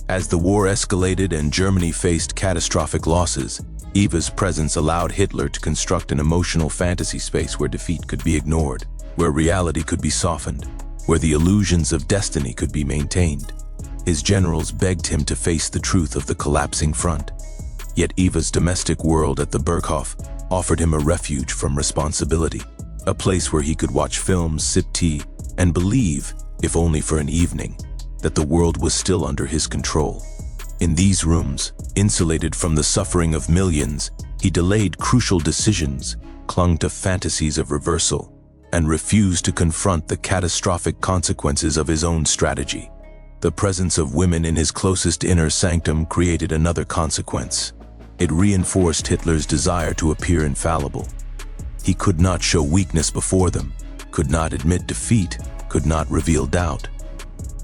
As the war escalated and Germany faced catastrophic losses, Eva's presence allowed Hitler to construct an emotional fantasy space where defeat could be ignored, where reality could be softened, where the illusions of destiny could be maintained. His generals begged him to face the truth of the collapsing front. Yet Eva's domestic world at the Berghof offered him a refuge from responsibility, a place where he could watch films, sip tea, and believe, if only for an evening, that the world was still under his control. In these rooms, insulated from the suffering of millions, he delayed crucial decisions, clung to fantasies of reversal, and refused to confront the catastrophic consequences of his own strategy. The presence of women in his closest inner sanctum created another consequence. It reinforced Hitler's desire to appear infallible. He could not show weakness before them, could not admit defeat, could not reveal doubt.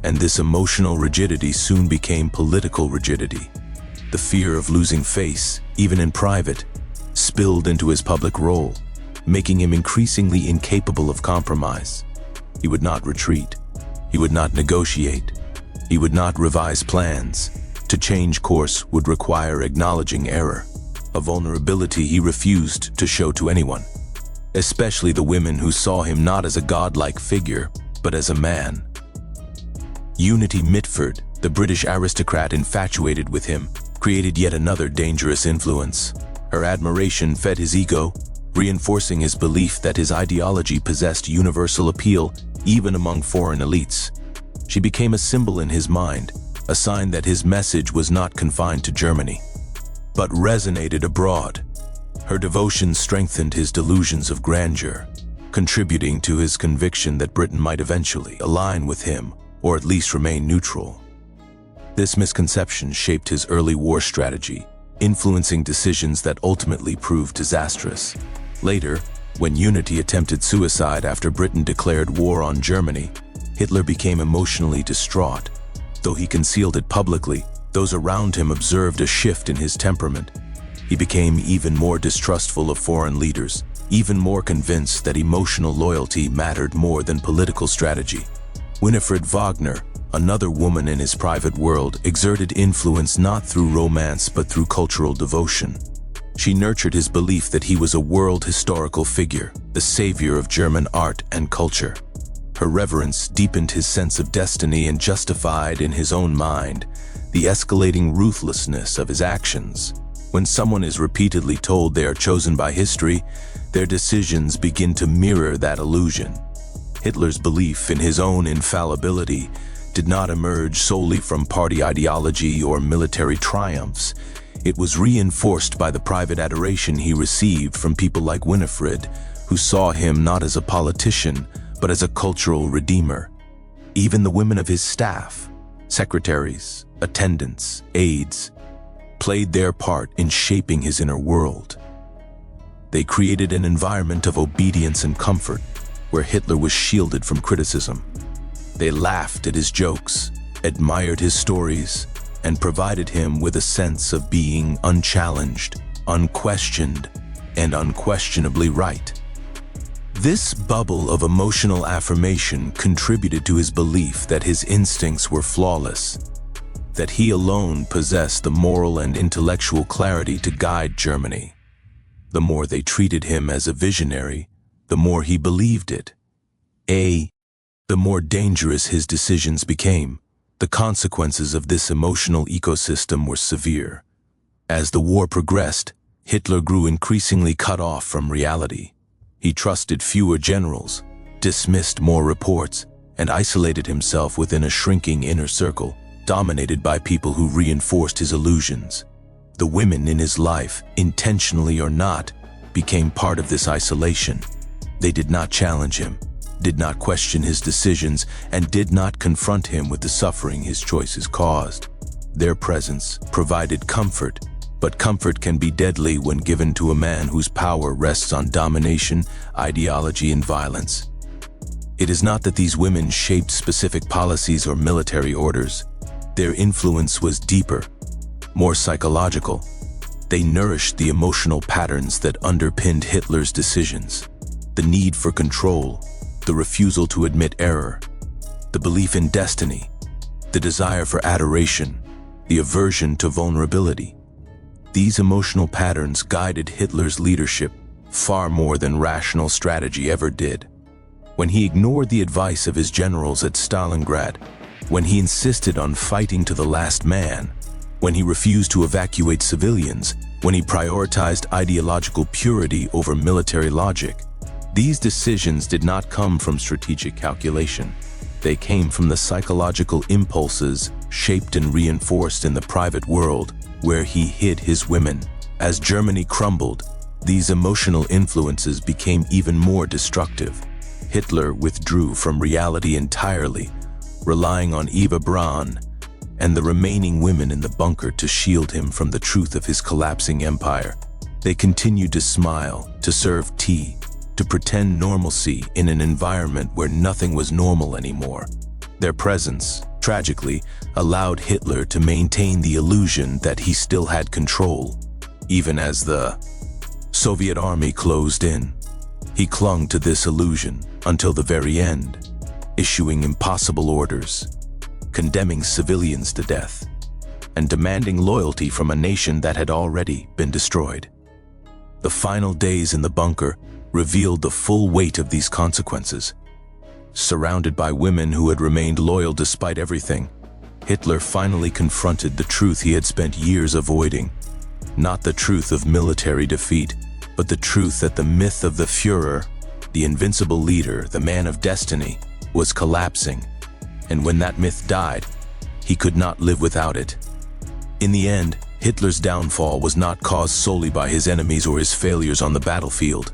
And this emotional rigidity soon became political rigidity. The fear of losing face, even in private, spilled into his public role, making him increasingly incapable of compromise. He would not retreat. He would not negotiate. He would not revise plans. To change course would require acknowledging error, a vulnerability he refused to show to anyone, especially the women who saw him not as a godlike figure, but as a man. Unity Mitford, the British aristocrat infatuated with him, created yet another dangerous influence. Her admiration fed his ego, reinforcing his belief that his ideology possessed universal appeal even among foreign elites. She became a symbol in his mind, a sign that his message was not confined to Germany, but resonated abroad. Her devotion strengthened his delusions of grandeur, contributing to his conviction that Britain might eventually align with him, or at least remain neutral. This misconception shaped his early war strategy, influencing decisions that ultimately proved disastrous. Later, when Unity attempted suicide after Britain declared war on Germany, Hitler became emotionally distraught. Though he concealed it publicly, those around him observed a shift in his temperament. He became even more distrustful of foreign leaders, even more convinced that emotional loyalty mattered more than political strategy. Winifred Wagner, another woman in his private world, exerted influence not through romance but through cultural devotion. She nurtured his belief that he was a world historical figure, the savior of German art and culture. Her reverence deepened his sense of destiny and justified, in his own mind, the escalating ruthlessness of his actions. When someone is repeatedly told they are chosen by history, their decisions begin to mirror that illusion. Hitler's belief in his own infallibility did not emerge solely from party ideology or military triumphs. It was reinforced by the private adoration he received from people like Winifred, who saw him not as a politician, but as a cultural redeemer. Even the women of his staff, secretaries, attendants, aides, played their part in shaping his inner world. They created an environment of obedience and comfort, where Hitler was shielded from criticism. They laughed at his jokes, admired his stories, and provided him with a sense of being unchallenged, unquestioned, and unquestionably right. This bubble of emotional affirmation contributed to his belief that his instincts were flawless, that he alone possessed the moral and intellectual clarity to guide Germany. The more they treated him as a visionary, the more he believed it. The more dangerous his decisions became. The consequences of this emotional ecosystem were severe. As the war progressed, Hitler grew increasingly cut off from reality. He trusted fewer generals, dismissed more reports, and isolated himself within a shrinking inner circle, dominated by people who reinforced his illusions. The women in his life, intentionally or not, became part of this isolation. They did not challenge him, did not question his decisions, and did not confront him with the suffering his choices caused. Their presence provided comfort, but comfort can be deadly when given to a man whose power rests on domination, ideology, and violence. It is not that these women shaped specific policies or military orders. Their influence was deeper, more psychological. They nourished the emotional patterns that underpinned Hitler's decisions. The need for control, the refusal to admit error, the belief in destiny, the desire for adoration, the aversion to vulnerability. These emotional patterns guided Hitler's leadership far more than rational strategy ever did. When he ignored the advice of his generals at Stalingrad, when he insisted on fighting to the last man, when he refused to evacuate civilians, when he prioritized ideological purity over military logic, these decisions did not come from strategic calculation. They came from the psychological impulses shaped and reinforced in the private world where he hid his women. As Germany crumbled, these emotional influences became even more destructive. Hitler withdrew from reality entirely, relying on Eva Braun and the remaining women in the bunker to shield him from the truth of his collapsing empire. They continued to smile, to serve tea, to pretend normalcy in an environment where nothing was normal anymore. Their presence, tragically, allowed Hitler to maintain the illusion that he still had control. Even as the Soviet army closed in, he clung to this illusion until the very end, issuing impossible orders, condemning civilians to death, and demanding loyalty from a nation that had already been destroyed. The final days in the bunker revealed the full weight of these consequences. Surrounded by women who had remained loyal despite everything, Hitler finally confronted the truth he had spent years avoiding. Not the truth of military defeat, but the truth that the myth of the Führer, the invincible leader, the man of destiny, was collapsing. And when that myth died, he could not live without it. In the end, Hitler's downfall was not caused solely by his enemies or his failures on the battlefield.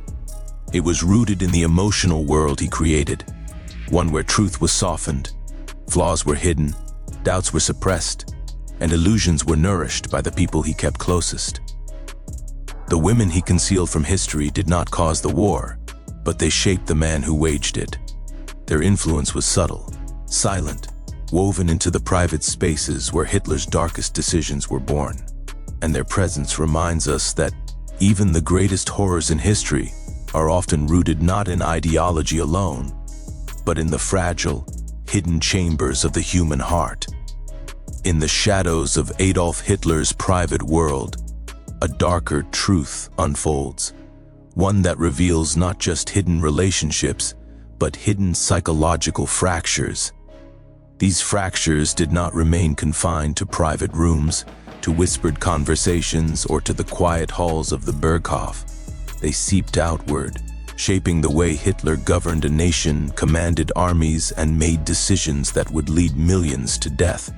It was rooted in the emotional world he created, one where truth was softened, flaws were hidden, doubts were suppressed, and illusions were nourished by the people he kept closest. The women he concealed from history did not cause the war, but they shaped the man who waged it. Their influence was subtle, silent, woven into the private spaces where Hitler's darkest decisions were born. And their presence reminds us that even the greatest horrors in history are often rooted not in ideology alone, but in the fragile, hidden chambers of the human heart. In the shadows of Adolf Hitler's private world, a darker truth unfolds, one that reveals not just hidden relationships, but hidden psychological fractures. These fractures did not remain confined to private rooms, to whispered conversations, or to the quiet halls of the Berghof. They seeped outward, shaping the way Hitler governed a nation, commanded armies, and made decisions that would lead millions to death.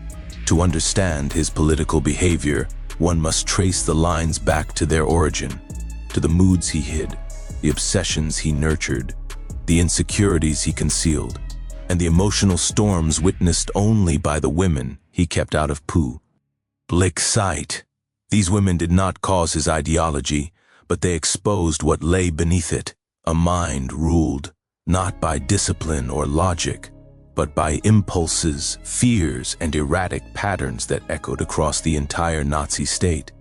To understand his political behavior, one must trace the lines back to their origin, to the moods he hid, the obsessions he nurtured, the insecurities he concealed, and the emotional storms witnessed only by the women he kept out of public sight. These women did not cause his ideology, but they exposed what lay beneath it, a mind ruled not by discipline or logic, but by impulses, fears, and erratic patterns that echoed across the entire Nazi state.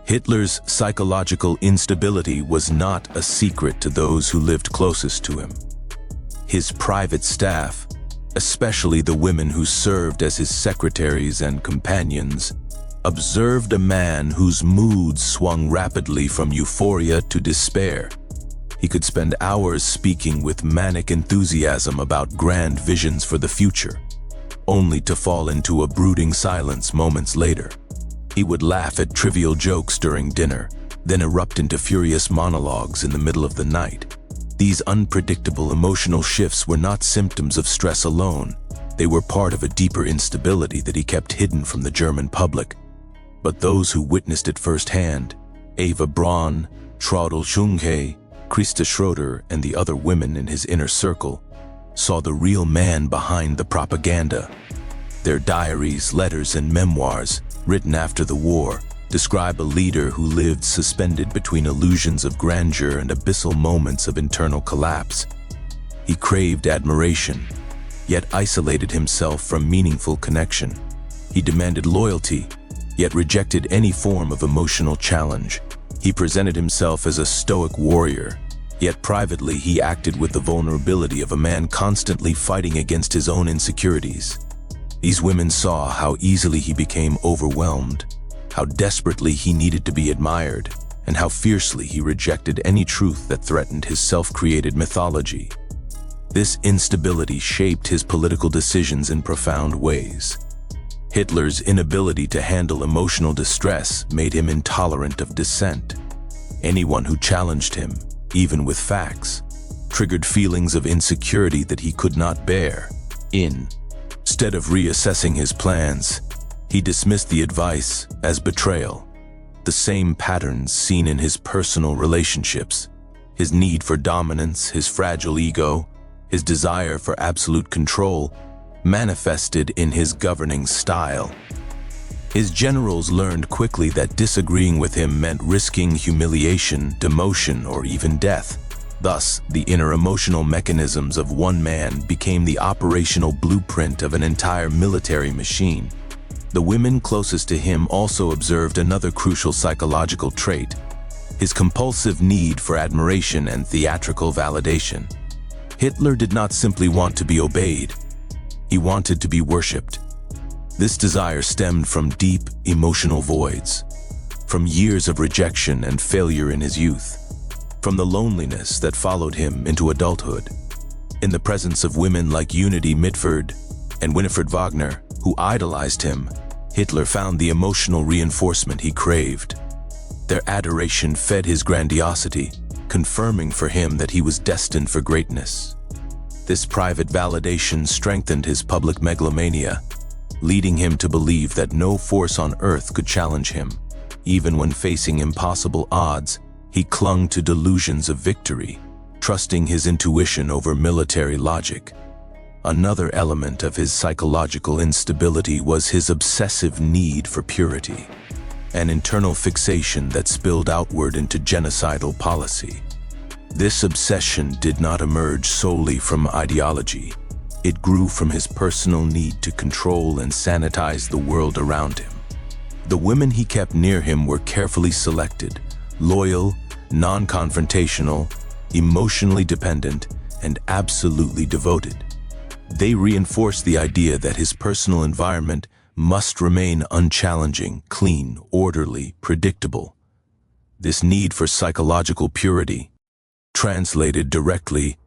Hitler's psychological instability was not a secret to those who lived closest to him. His private staff, especially the women who served as his secretaries and companions, observed a man whose moods swung rapidly from euphoria to despair. He could spend hours speaking with manic enthusiasm about grand visions for the future, only to fall into a brooding silence moments later. He would laugh at trivial jokes during dinner, then erupt into furious monologues in the middle of the night. These unpredictable emotional shifts were not symptoms of stress alone. They were part of a deeper instability that he kept hidden from the German public. But those who witnessed it firsthand, Eva Braun, Traudl Schunke, Christa Schroeder, and the other women in his inner circle, saw the real man behind the propaganda. Their diaries, letters, and memoirs, written after the war, describe a leader who lived suspended between illusions of grandeur and abyssal moments of internal collapse. He craved admiration, yet isolated himself from meaningful connection. He demanded loyalty, yet rejected any form of emotional challenge. He presented himself as a stoic warrior, yet privately he acted with the vulnerability of a man constantly fighting against his own insecurities. These women saw how easily he became overwhelmed, how desperately he needed to be admired, and how fiercely he rejected any truth that threatened his self-created mythology. This instability shaped his political decisions in profound ways. Hitler's inability to handle emotional distress made him intolerant of dissent. Anyone who challenged him, even with facts, triggered feelings of insecurity that he could not bear. Instead of reassessing his plans, he dismissed the advice as betrayal. The same patterns seen in his personal relationships, his need for dominance, his fragile ego, his desire for absolute control, manifested in his governing style. His generals learned quickly that disagreeing with him meant risking humiliation, demotion, or even death. Thus, the inner emotional mechanisms of one man became the operational blueprint of an entire military machine. The women closest to him also observed another crucial psychological trait: his compulsive need for admiration and theatrical validation. Hitler did not simply want to be obeyed. He wanted to be worshipped. This desire stemmed from deep emotional voids, from years of rejection and failure in his youth, from the loneliness that followed him into adulthood. In the presence of women like Unity Mitford and Winifred Wagner, who idolized him, Hitler found the emotional reinforcement he craved. Their adoration fed his grandiosity, confirming for him that he was destined for greatness. This private validation strengthened his public megalomania, leading him to believe that no force on earth could challenge him. Even when facing impossible odds, he clung to delusions of victory, trusting his intuition over military logic. Another element of his psychological instability was his obsessive need for purity, an internal fixation that spilled outward into genocidal policy. This obsession did not emerge solely from ideology. It grew from his personal need to control and sanitize the world around him. The women he kept near him were carefully selected, loyal, non-confrontational, emotionally dependent, and absolutely devoted. They reinforced the idea that his personal environment must remain unchallenging, clean, orderly, predictable. This need for psychological purity translated directly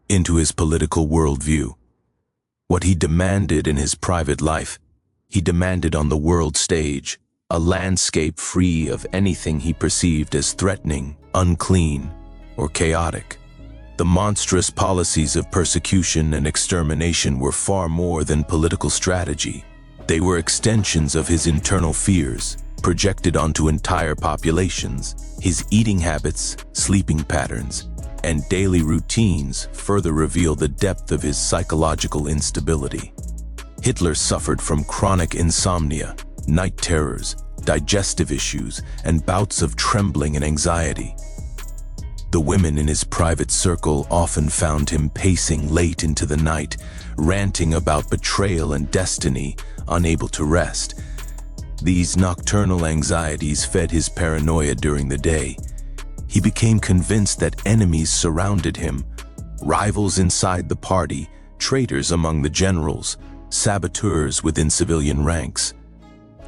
into his political worldview. What he demanded in his private life, he demanded on the world stage, a landscape free of anything he perceived as threatening, unclean, or chaotic. The monstrous policies of persecution and extermination were far more than political strategy. They were extensions of his internal fears, projected onto entire populations. His eating habits, sleeping patterns, and daily routines further reveal the depth of his psychological instability. Hitler suffered from chronic insomnia, night terrors, digestive issues, and bouts of trembling and anxiety. The women in his private circle often found him pacing late into the night, ranting about betrayal and destiny, unable to rest. These nocturnal anxieties fed his paranoia during the day. He became convinced that enemies surrounded him, rivals inside the party, traitors among the generals, saboteurs within civilian ranks.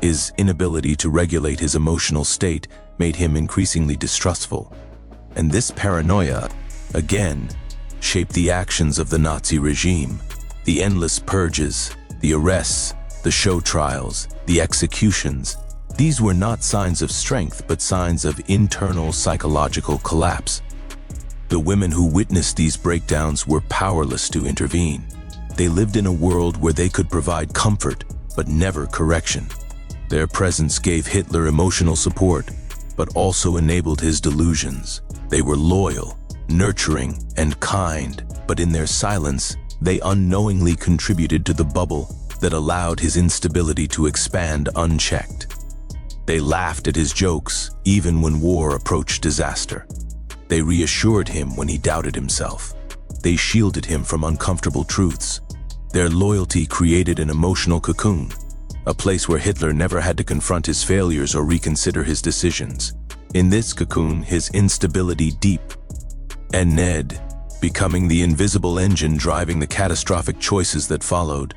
His inability to regulate his emotional state made him increasingly distrustful. And this paranoia, again, shaped the actions of the Nazi regime. The endless purges, the arrests, the show trials, the executions. These were not signs of strength, but signs of internal psychological collapse. The women who witnessed these breakdowns were powerless to intervene. They lived in a world where they could provide comfort, but never correction. Their presence gave Hitler emotional support, but also enabled his delusions. They were loyal, nurturing, and kind, but in their silence, they unknowingly contributed to the bubble that allowed his instability to expand unchecked. They laughed at his jokes, even when war approached disaster. They reassured him when he doubted himself. They shielded him from uncomfortable truths. Their loyalty created an emotional cocoon, a place where Hitler never had to confront his failures or reconsider his decisions. In this cocoon, his instability deepened, and Ned, becoming the invisible engine driving the catastrophic choices that followed.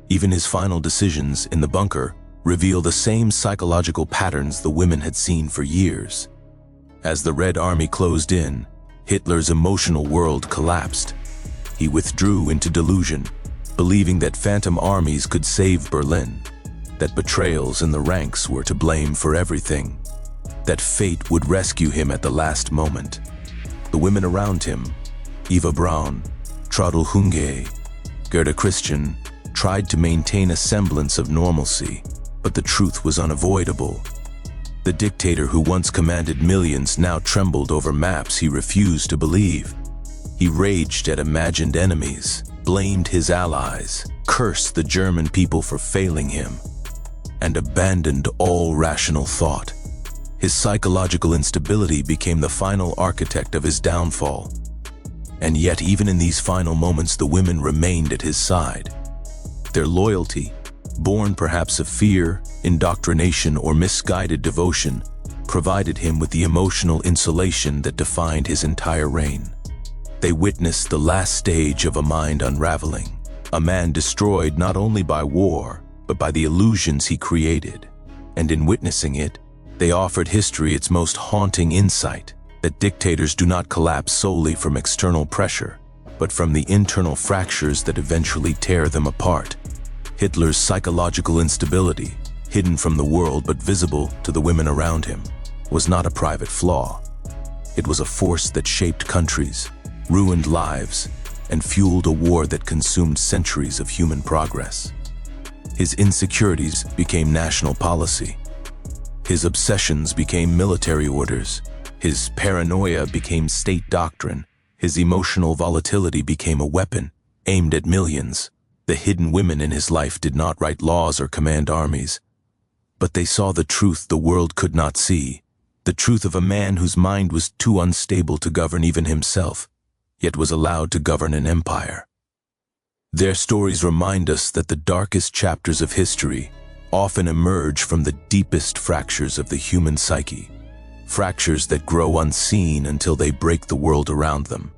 Even his final decisions in the bunker reveal the same psychological patterns the women had seen for years. As the Red Army closed in, Hitler's emotional world collapsed. He withdrew into delusion, believing that phantom armies could save Berlin, that betrayals in the ranks were to blame for everything, that fate would rescue him at the last moment. The women around him, Eva Braun, Traudl Hunge, Gerda Christian, tried to maintain a semblance of normalcy, but the truth was unavoidable. The dictator who once commanded millions now trembled over maps he refused to believe. He raged at imagined enemies, blamed his allies, cursed the German people for failing him, and abandoned all rational thought. His psychological instability became the final architect of his downfall. And yet, even in these final moments, the women remained at his side. Their loyalty, born perhaps of fear, indoctrination, or misguided devotion, provided him with the emotional insulation that defined his entire reign. They witnessed the last stage of a mind unraveling, a man destroyed not only by war, but by the illusions he created. And in witnessing it, they offered history its most haunting insight, that dictators do not collapse solely from external pressure, but from the internal fractures that eventually tear them apart. Hitler's psychological instability, hidden from the world but visible to the women around him, was not a private flaw. It was a force that shaped countries, ruined lives, and fueled a war that consumed centuries of human progress. His insecurities became national policy. His obsessions became military orders. His paranoia became state doctrine. His emotional volatility became a weapon aimed at millions. The hidden women in his life did not write laws or command armies, but they saw the truth the world could not see, the truth of a man whose mind was too unstable to govern even himself, yet was allowed to govern an empire. Their stories remind us that the darkest chapters of history often emerge from the deepest fractures of the human psyche, fractures that grow unseen until they break the world around them.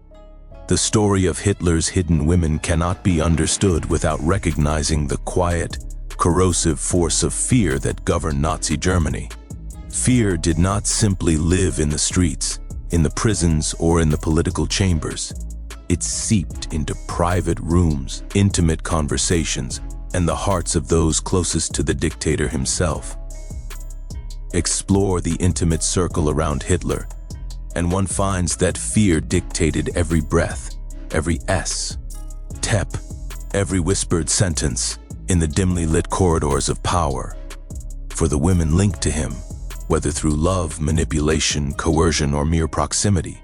The story of Hitler's hidden women cannot be understood without recognizing the quiet, corrosive force of fear that governed Nazi Germany. Fear did not simply live in the streets, in the prisons, or in the political chambers. It seeped into private rooms, intimate conversations, and the hearts of those closest to the dictator himself. Explore the intimate circle around Hitler, and one finds that fear dictated every breath, every S, tep, every whispered sentence in the dimly lit corridors of power. for the women linked to him, whether through love, manipulation, coercion, or mere proximity.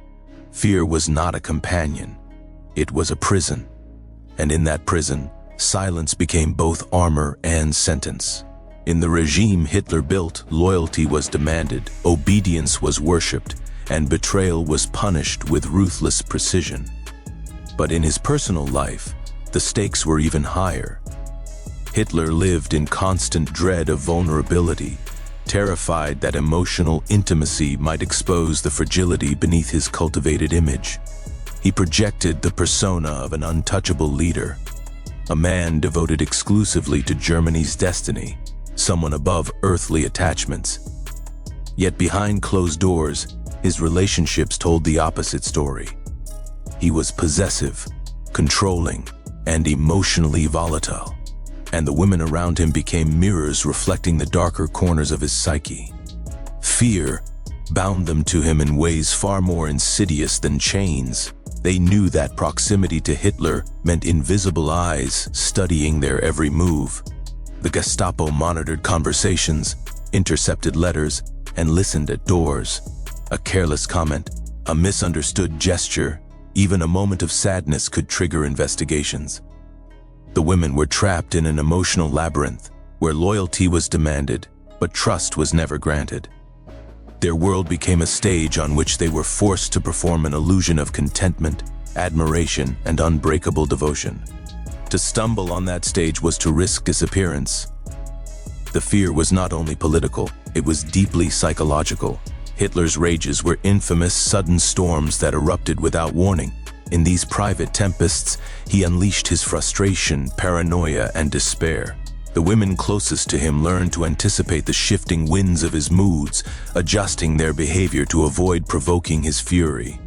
Fear was not a companion. It was a prison. And in that prison, silence became both armor and sentence. In the regime Hitler built, loyalty was demanded, obedience was worshipped, and betrayal was punished with ruthless precision. But in his personal life, the stakes were even higher. Hitler lived in constant dread of vulnerability, terrified that emotional intimacy might expose the fragility beneath his cultivated image. He projected the persona of an untouchable leader, a man devoted exclusively to Germany's destiny, someone above earthly attachments. Yet behind closed doors, his relationships told the opposite story. He was possessive, controlling, and emotionally volatile, and the women around him became mirrors reflecting the darker corners of his psyche. Fear bound them to him in ways far more insidious than chains. They knew that proximity to Hitler meant invisible eyes studying their every move. The Gestapo monitored conversations, intercepted letters, and listened at doors. A careless comment, a misunderstood gesture, even a moment of sadness could trigger investigations. The women were trapped in an emotional labyrinth where loyalty was demanded, but trust was never granted. Their world became a stage on which they were forced to perform an illusion of contentment, admiration, and unbreakable devotion. To stumble on that stage was to risk disappearance. The fear was not only political, it was deeply psychological. Hitler's rages were infamous sudden storms that erupted without warning. In these private tempests, he unleashed his frustration, paranoia, and despair. The women closest to him learned to anticipate the shifting winds of his moods, adjusting their behavior to avoid provoking his fury.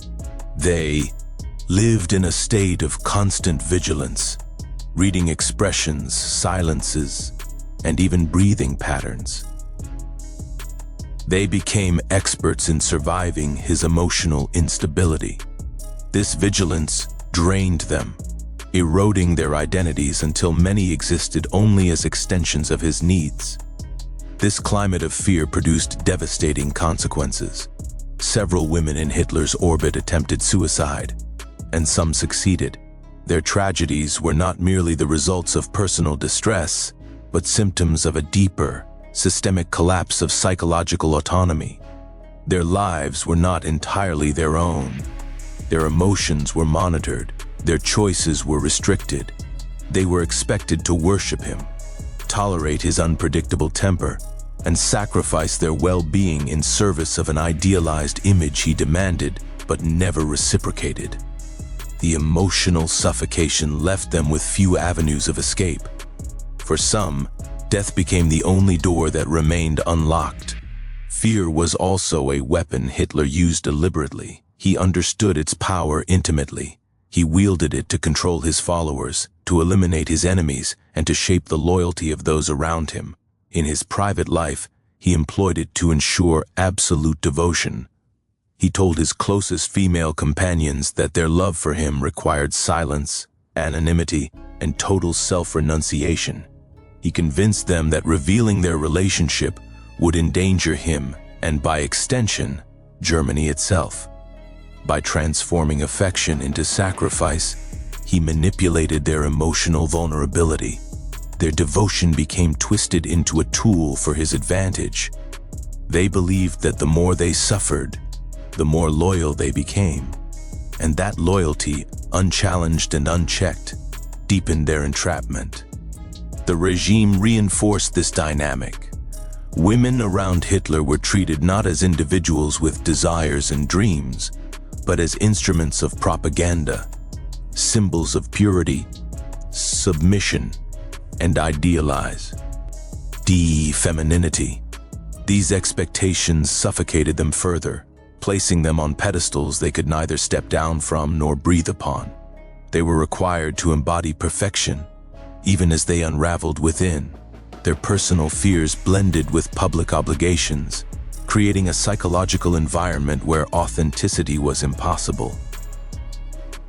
They lived in a state of constant vigilance, reading expressions, silences, and even breathing patterns. They became experts in surviving his emotional instability. This vigilance drained them, eroding their identities until many existed only as extensions of his needs. This climate of fear produced devastating consequences. Several women in Hitler's orbit attempted suicide, and some succeeded. Their tragedies were not merely the results of personal distress, but symptoms of a deeper, systemic collapse of psychological autonomy. Their lives were not entirely their own. Their emotions were monitored, their choices were restricted. They were expected to worship him, tolerate his unpredictable temper, and sacrifice their well-being in service of an idealized image he demanded but never reciprocated. The emotional suffocation left them with few avenues of escape. For some, death became the only door that remained unlocked. Fear was also a weapon Hitler used deliberately. He understood its power intimately. He wielded it to control his followers, to eliminate his enemies, and to shape the loyalty of those around him. In his private life, he employed it to ensure absolute devotion. He told his closest female companions that their love for him required silence, anonymity, and total self-renunciation. He convinced them that revealing their relationship would endanger him, and by extension, Germany itself. By transforming affection into sacrifice, he manipulated their emotional vulnerability. Their devotion became twisted into a tool for his advantage. They believed that the more they suffered, the more loyal they became. And that loyalty, unchallenged and unchecked, deepened their entrapment. The regime reinforced this dynamic. Women around Hitler were treated not as individuals with desires and dreams, but as instruments of propaganda, symbols of purity, submission, and idealized femininity. These expectations suffocated them further, placing them on pedestals they could neither step down from nor breathe upon. They were required to embody perfection, even as they unraveled within. Their personal fears blended with public obligations, creating a psychological environment where authenticity was impossible.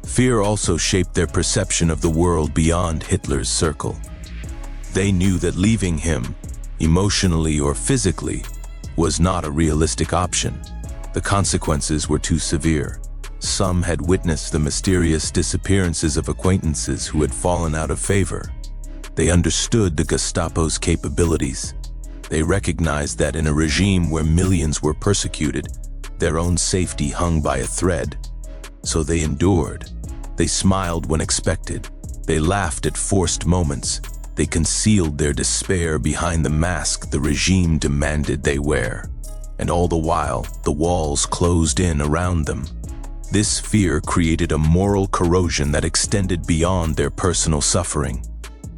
Fear also shaped their perception of the world beyond Hitler's circle. They knew that leaving him emotionally or physically, was not a realistic option. The consequences were too severe. Some had witnessed the mysterious disappearances of acquaintances who had fallen out of favor. They understood the Gestapo's capabilities. They recognized that in a regime where millions were persecuted, their own safety hung by a thread. So they endured. They smiled when expected. They laughed at forced moments. They concealed their despair behind the mask the regime demanded they wear. And all the while, the walls closed in around them. This fear created a moral corrosion that extended beyond their personal suffering.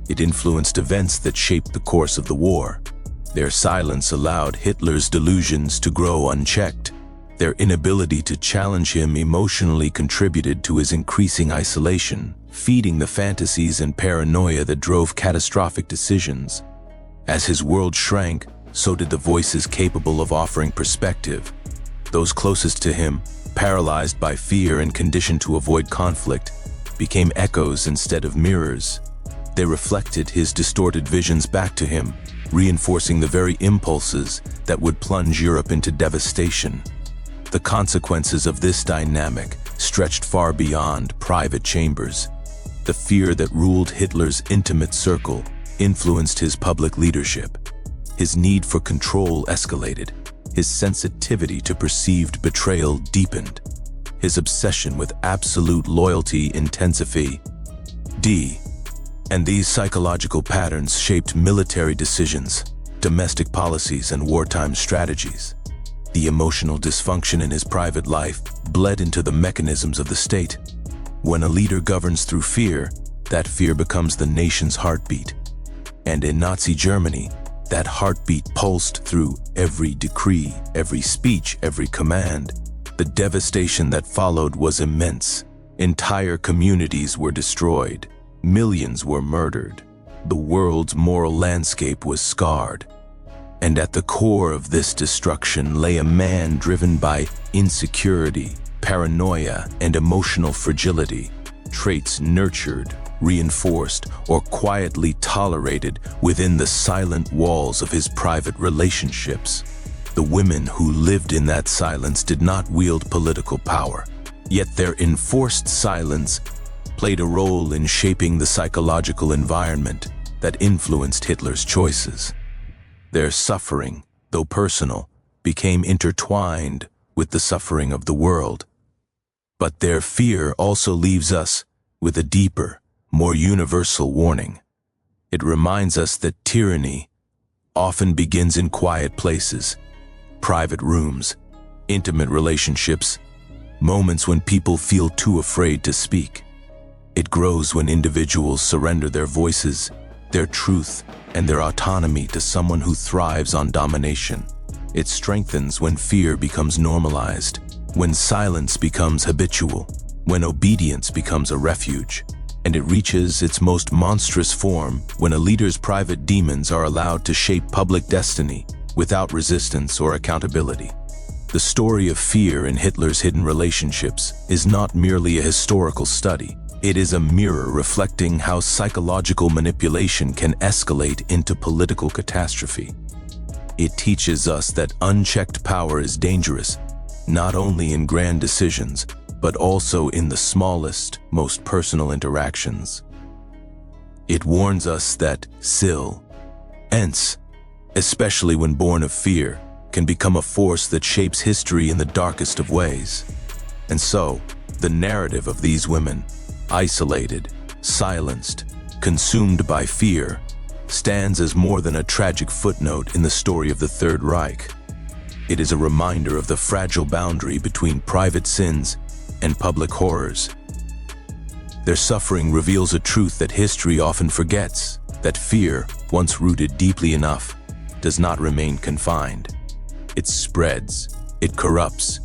It influenced events that shaped the course of the war. Their silence allowed Hitler's delusions to grow unchecked. Their inability to challenge him emotionally contributed to his increasing isolation, feeding the fantasies and paranoia that drove catastrophic decisions. As his world shrank, so did the voices capable of offering perspective. Those closest to him, paralyzed by fear and conditioned to avoid conflict, became echoes instead of mirrors. They reflected his distorted visions back to him, reinforcing the very impulses that would plunge Europe into devastation. The consequences of this dynamic stretched far beyond private chambers. The fear that ruled Hitler's intimate circle influenced his public leadership. His need for control escalated. His sensitivity to perceived betrayal deepened. His obsession with absolute loyalty intensified. And these psychological patterns shaped military decisions, domestic policies, and wartime strategies. The emotional dysfunction in his private life bled into the mechanisms of the state. When a leader governs through fear, that fear becomes the nation's heartbeat. And in Nazi Germany, that heartbeat pulsed through every decree, every speech, every command. The devastation that followed was immense. Entire communities were destroyed. Millions were murdered. The world's moral landscape was scarred. And at the core of this destruction lay a man driven by insecurity, paranoia, and emotional fragility, traits nurtured, reinforced, or quietly tolerated within the silent walls of his private relationships. The women who lived in that silence did not wield political power, yet their enforced silence played a role in shaping the psychological environment that influenced Hitler's choices. Their suffering, though personal, became intertwined with the suffering of the world. But their fear also leaves us with a deeper, more universal warning. It reminds us that tyranny often begins in quiet places, private rooms, intimate relationships, moments when people feel too afraid to speak. It grows when individuals surrender their voices, their truth, and their autonomy to someone who thrives on domination. It strengthens when fear becomes normalized, when silence becomes habitual, when obedience becomes a refuge. And it reaches its most monstrous form when a leader's private demons are allowed to shape public destiny without resistance or accountability. The story of fear in Hitler's hidden relationships is not merely a historical study. It is a mirror reflecting how psychological manipulation can escalate into political catastrophe. It teaches us that unchecked power is dangerous, not only in grand decisions, but also in the smallest, most personal interactions. It warns us that silence, especially when born of fear, can become a force that shapes history in the darkest of ways. And so, the narrative of these women, isolated, silenced, consumed by fear, stands as more than a tragic footnote in the story of the Third Reich. It is a reminder of the fragile boundary between private sins and public horrors. Their suffering reveals a truth that history often forgets, that fear, once rooted deeply enough, does not remain confined. It spreads, it corrupts,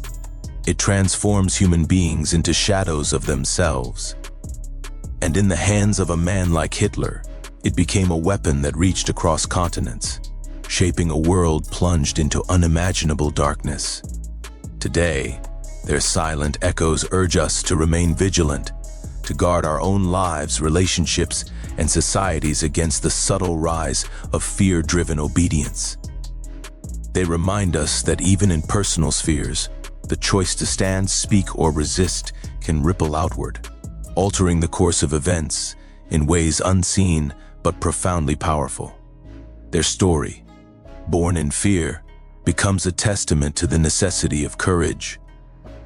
it transforms human beings into shadows of themselves. And in the hands of a man like Hitler, it became a weapon that reached across continents, shaping a world plunged into unimaginable darkness. Today, their silent echoes urge us to remain vigilant, to guard our own lives, relationships, and societies against the subtle rise of fear-driven obedience. They remind us that even in personal spheres, the choice to stand, speak, or resist can ripple outward, altering the course of events in ways unseen but profoundly powerful. Their story, born in fear, becomes a testament to the necessity of courage.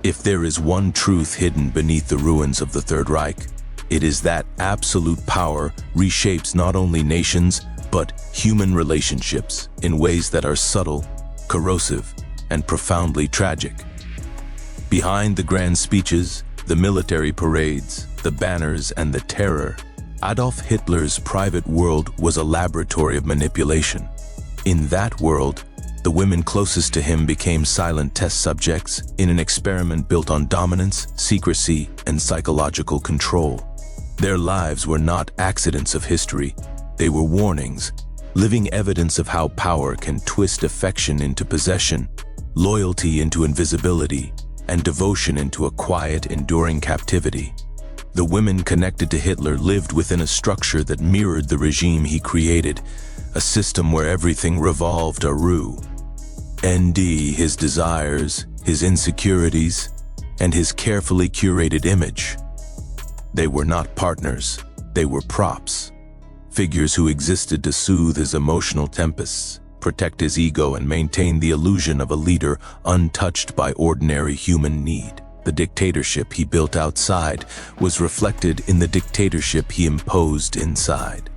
If there is one truth hidden beneath the ruins of the Third Reich, it is that absolute power reshapes not only nations, but human relationships in ways that are subtle, corrosive, and profoundly tragic. Behind the grand speeches, the military parades, the banners, and the terror, Adolf Hitler's private world was a laboratory of manipulation. In that world, the women closest to him became silent test subjects in an experiment built on dominance, secrecy, and psychological control. Their lives were not accidents of history, they were warnings, living evidence of how power can twist affection into possession, loyalty into invisibility, and devotion into a quiet, enduring captivity. The women connected to Hitler lived within a structure that mirrored the regime he created, a system where everything revolved around his desires, his insecurities, and his carefully curated image. They were not partners, they were props, figures who existed to soothe his emotional tempests, protect his ego, and maintain the illusion of a leader untouched by ordinary human need. The dictatorship he built outside was reflected in the dictatorship he imposed inside.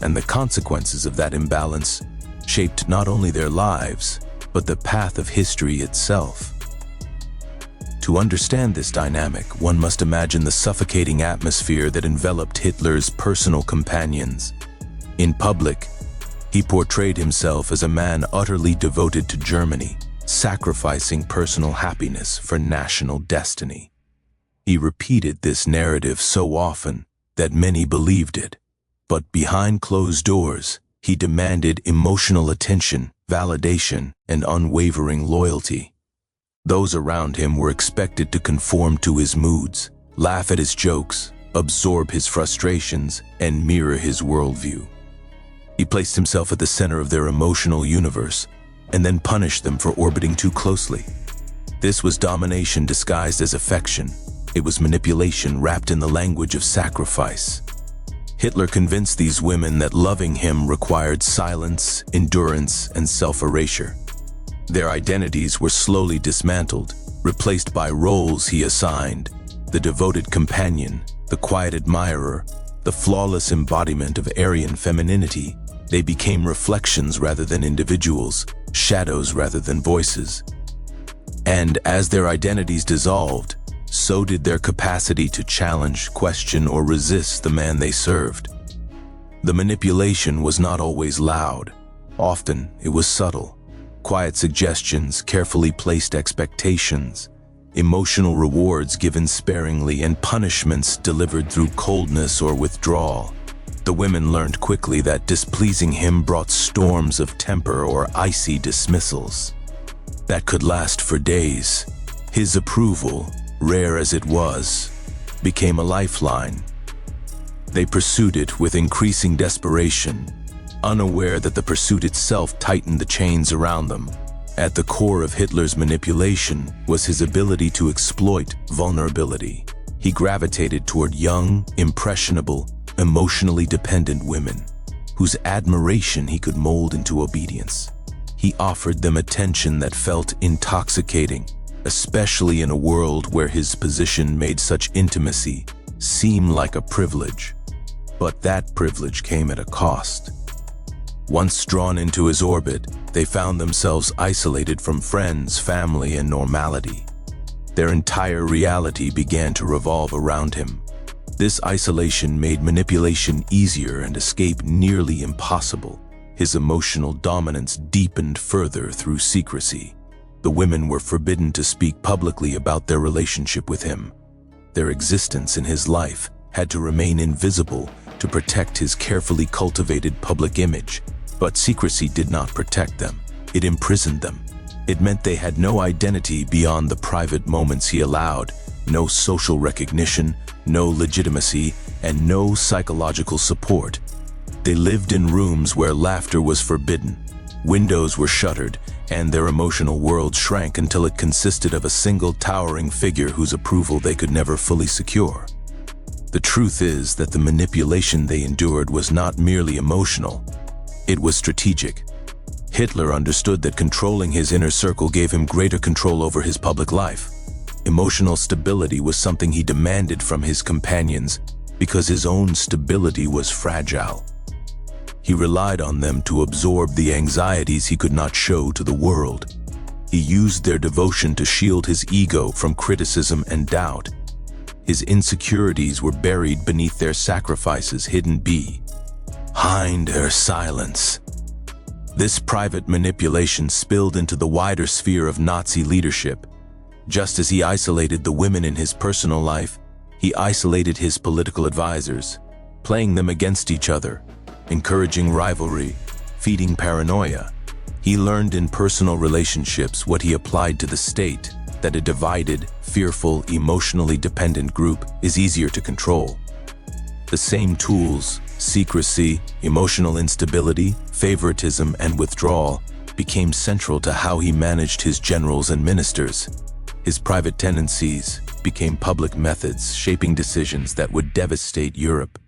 And the consequences of that imbalance shaped not only their lives, but the path of history itself. To understand this dynamic, one must imagine the suffocating atmosphere that enveloped Hitler's personal companions. In public, he portrayed himself as a man utterly devoted to Germany, sacrificing personal happiness for national destiny. He repeated this narrative so often that many believed it. But behind closed doors, he demanded emotional attention, validation, and unwavering loyalty. Those around him were expected to conform to his moods, laugh at his jokes, absorb his frustrations, and mirror his worldview. He placed himself at the center of their emotional universe, and then punished them for orbiting too closely. This was domination disguised as affection. It was manipulation wrapped in the language of sacrifice. Hitler convinced these women that loving him required silence, endurance, and self-erasure. Their identities were slowly dismantled, replaced by roles he assigned: the devoted companion, the quiet admirer, the flawless embodiment of Aryan femininity. They became reflections rather than individuals, shadows rather than voices. And as their identities dissolved, so did their capacity to challenge, question, or resist the man they served. The manipulation was not always loud. Often, it was subtle. Quiet suggestions, carefully placed expectations, emotional rewards given sparingly, and punishments delivered through coldness or withdrawal. The women learned quickly that displeasing him brought storms of temper or icy dismissals that could last for days. His approval, rare as it was, became a lifeline. They pursued it with increasing desperation, unaware that the pursuit itself tightened the chains around them. At the core of Hitler's manipulation was his ability to exploit vulnerability. He gravitated toward young, impressionable, emotionally dependent women, whose admiration he could mold into obedience. He offered them attention that felt intoxicating, especially in a world where his position made such intimacy seem like a privilege. But that privilege came at a cost. Once drawn into his orbit, they found themselves isolated from friends, family, and normality. Their entire reality began to revolve around him. This isolation made manipulation easier and escape nearly impossible. His emotional dominance deepened further through secrecy. The women were forbidden to speak publicly about their relationship with him. Their existence in his life had to remain invisible to protect his carefully cultivated public image. But secrecy did not protect them. It imprisoned them. It meant they had no identity beyond the private moments he allowed, no social recognition, no legitimacy, and no psychological support. They lived in rooms where laughter was forbidden, windows were shuttered, and their emotional world shrank until it consisted of a single towering figure whose approval they could never fully secure. The truth is that the manipulation they endured was not merely emotional, it was strategic. Hitler understood that controlling his inner circle gave him greater control over his public life. Emotional stability was something he demanded from his companions because his own stability was fragile. He relied on them to absorb the anxieties he could not show to the world. He used their devotion to shield his ego from criticism and doubt. His insecurities were buried beneath their sacrifices, hidden behind their silence. This private manipulation spilled into the wider sphere of Nazi leadership. Just as he isolated the women in his personal life, he isolated his political advisors, playing them against each other, encouraging rivalry, feeding paranoia. He learned in personal relationships what he applied to the state, that a divided, fearful, emotionally dependent group is easier to control. The same tools, secrecy, emotional instability, favoritism, and withdrawal, became central to how he managed his generals and ministers. His private tendencies became public methods, shaping decisions that would devastate Europe.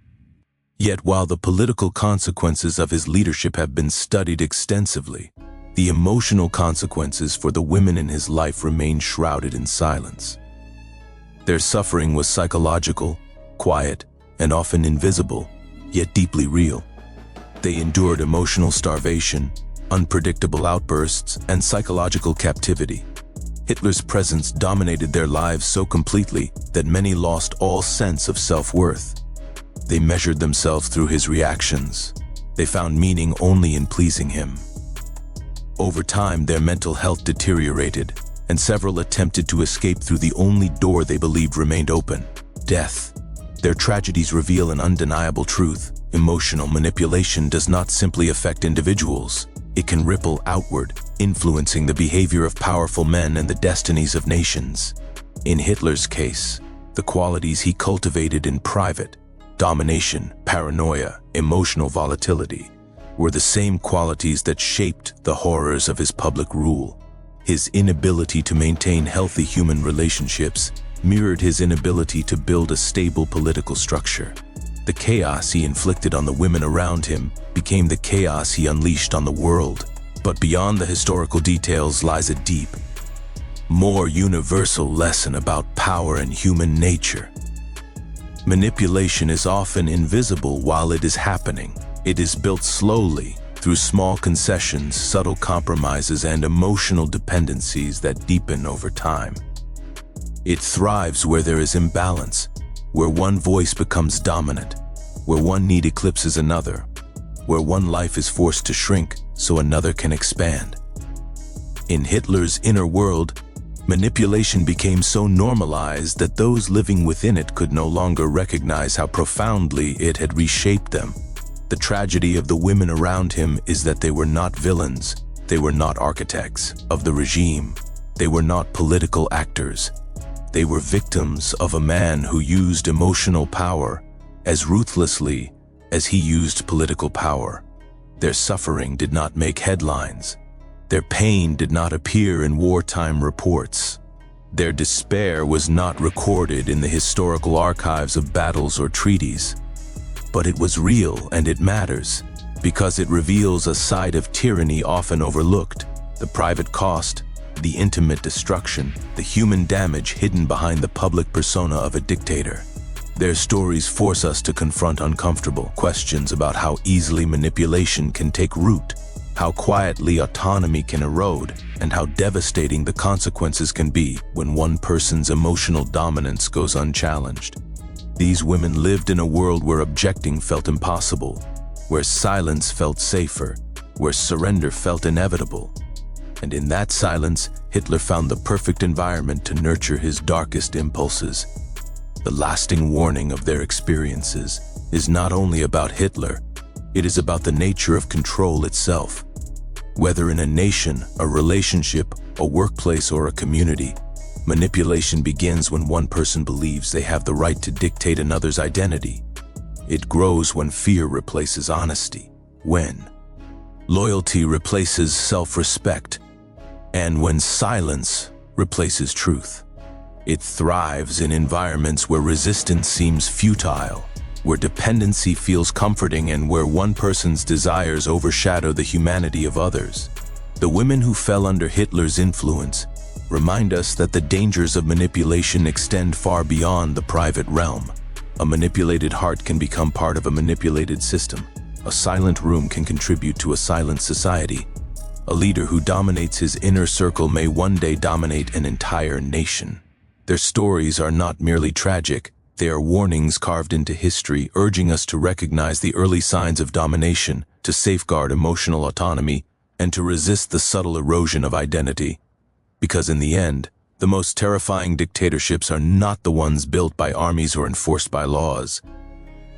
Yet while the political consequences of his leadership have been studied extensively, the emotional consequences for the women in his life remained shrouded in silence. Their suffering was psychological, quiet, and often invisible, yet deeply real. They endured emotional starvation, unpredictable outbursts, and psychological captivity. Hitler's presence dominated their lives so completely that many lost all sense of self-worth. They measured themselves through his reactions. They found meaning only in pleasing him. Over time, their mental health deteriorated, and several attempted to escape through the only door they believed remained open: death. Their tragedies reveal an undeniable truth. Emotional manipulation does not simply affect individuals. It can ripple outward, influencing the behavior of powerful men and the destinies of nations. In Hitler's case, the qualities he cultivated in private, domination, paranoia, emotional volatility, were the same qualities that shaped the horrors of his public rule. His inability to maintain healthy human relationships mirrored his inability to build a stable political structure. The chaos he inflicted on the women around him became the chaos he unleashed on the world. But beyond the historical details lies a deep, more universal lesson about power and human nature. Manipulation is often invisible while it is happening. It is built slowly, through small concessions, subtle compromises, and emotional dependencies that deepen over time. It thrives where there is imbalance, where one voice becomes dominant, where one need eclipses another, where one life is forced to shrink so another can expand. In Hitler's inner world, manipulation became so normalized that those living within it could no longer recognize how profoundly it had reshaped them. The tragedy of the women around him is that they were not villains, they were not architects of the regime, they were not political actors. They were victims of a man who used emotional power as ruthlessly as he used political power. Their suffering did not make headlines. Their pain did not appear in wartime reports. Their despair was not recorded in the historical archives of battles or treaties. But it was real, and it matters, because it reveals a side of tyranny often overlooked: the private cost, the intimate destruction, the human damage hidden behind the public persona of a dictator. Their stories force us to confront uncomfortable questions about how easily manipulation can take root, how quietly autonomy can erode, and how devastating the consequences can be when one person's emotional dominance goes unchallenged. These women lived in a world where objecting felt impossible, where silence felt safer, where surrender felt inevitable. And in that silence, Hitler found the perfect environment to nurture his darkest impulses. The lasting warning of their experiences is not only about Hitler, it is about the nature of control itself. Whether in a nation, a relationship, a workplace, or a community, manipulation begins when one person believes they have the right to dictate another's identity, It grows when fear replaces honesty, when loyalty replaces self-respect, and when silence replaces truth. It thrives in environments where resistance seems futile, where dependency feels comforting, and where one person's desires overshadow the humanity of others. The women who fell under Hitler's influence remind us that the dangers of manipulation extend far beyond the private realm. A manipulated heart can become part of a manipulated system. A silent room can contribute to a silent society. A leader who dominates his inner circle may one day dominate an entire nation. Their stories are not merely tragic, they are warnings carved into history, urging us to recognize the early signs of domination, to safeguard emotional autonomy, and to resist the subtle erosion of identity. Because in the end, the most terrifying dictatorships are not the ones built by armies or enforced by laws.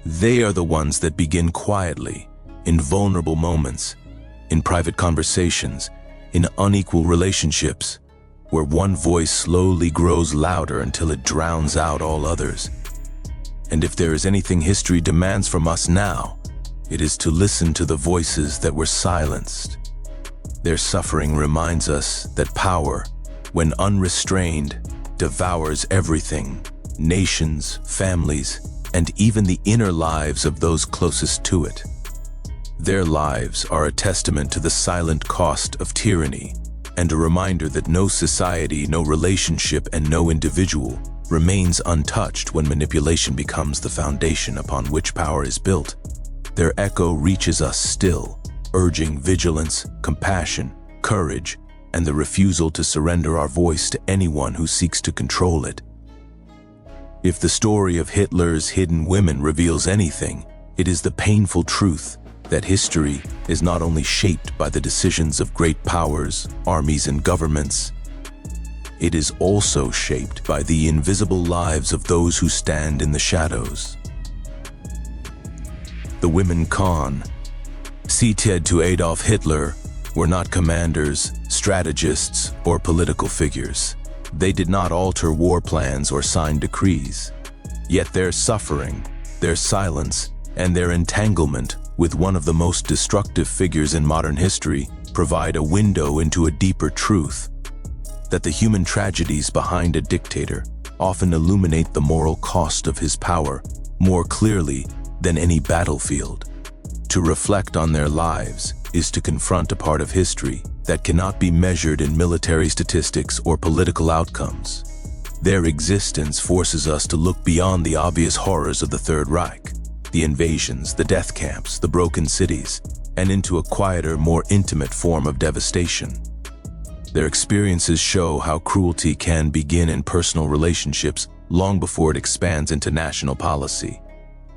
They are the ones that begin quietly, in vulnerable moments, in private conversations, in unequal relationships, where one voice slowly grows louder until it drowns out all others. And if there is anything history demands from us now, it is to listen to the voices that were silenced. Their suffering reminds us that power, when unrestrained, devours everything: nations, families, and even the inner lives of those closest to it. Their lives are a testament to the silent cost of tyranny, and a reminder that no society, no relationship, and no individual remains untouched when manipulation becomes the foundation upon which power is built. Their echo reaches us still, urging vigilance, compassion, courage, and the refusal to surrender our voice to anyone who seeks to control it. If the story of Hitler's hidden women reveals anything, it is the painful truth that history is not only shaped by the decisions of great powers, armies, and governments, it is also shaped by the invisible lives of those who stand in the shadows. The women Kahn, seated to Adolf Hitler, were not commanders, strategists, or political figures. They did not alter war plans or sign decrees. Yet their suffering, their silence, and their entanglement with one of the most destructive figures in modern history provide a window into a deeper truth: that the human tragedies behind a dictator often illuminate the moral cost of his power more clearly than any battlefield. To reflect on their lives is to confront a part of history that cannot be measured in military statistics or political outcomes. Their existence forces us to look beyond the obvious horrors of the Third Reich, the invasions, the death camps, the broken cities, and into a quieter, more intimate form of devastation. Their experiences show how cruelty can begin in personal relationships long before it expands into national policy.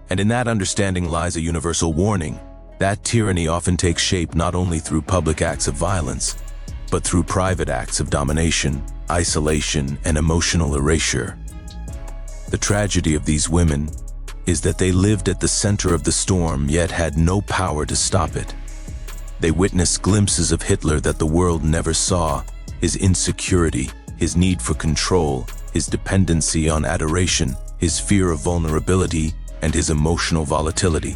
And in that understanding lies a universal warning: that tyranny often takes shape not only through public acts of violence, but through private acts of domination, isolation, and emotional erasure. The tragedy of these women is that they lived at the center of the storm yet had no power to stop it. They witnessed glimpses of Hitler that the world never saw: his insecurity, his need for control, his dependency on adoration, his fear of vulnerability, and his emotional volatility.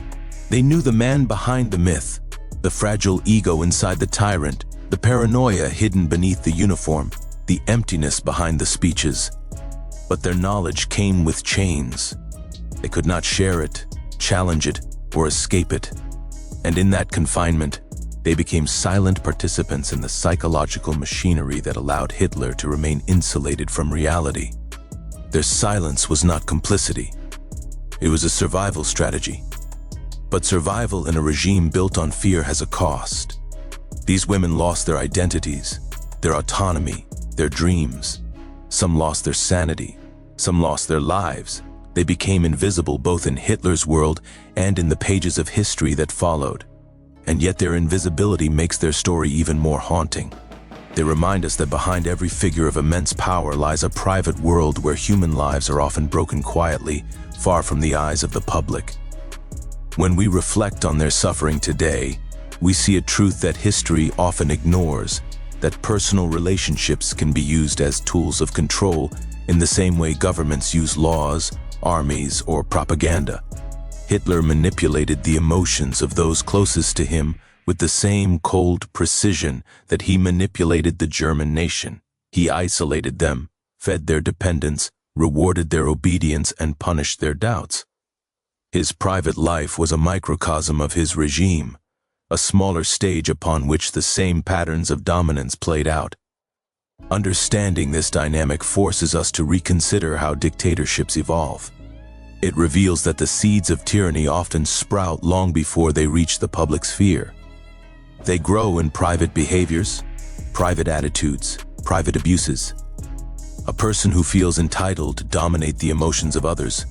They knew the man behind the myth, the fragile ego inside the tyrant, the paranoia hidden beneath the uniform, the emptiness behind the speeches. But their knowledge came with chains. They could not share it, challenge it, or escape it. And in that confinement, they became silent participants in the psychological machinery that allowed Hitler to remain insulated from reality. Their silence was not complicity. It was a survival strategy. But survival in a regime built on fear has a cost. These women lost their identities, their autonomy, their dreams. Some lost their sanity. Some lost their lives. They became invisible both in Hitler's world and in the pages of history that followed. And yet their invisibility makes their story even more haunting. They remind us that behind every figure of immense power lies a private world where human lives are often broken quietly, far from the eyes of the public. When we reflect on their suffering today, we see a truth that history often ignores: that personal relationships can be used as tools of control in the same way governments use laws, armies, or propaganda. Hitler manipulated the emotions of those closest to him with the same cold precision that he manipulated the German nation. He isolated them, fed their dependence, rewarded their obedience, and punished their doubts. His private life was a microcosm of his regime, a smaller stage upon which the same patterns of dominance played out. Understanding this dynamic forces us to reconsider how dictatorships evolve. It reveals that the seeds of tyranny often sprout long before they reach the public sphere. They grow in private behaviors, private attitudes, private abuses. A person who feels entitled to dominate the emotions of others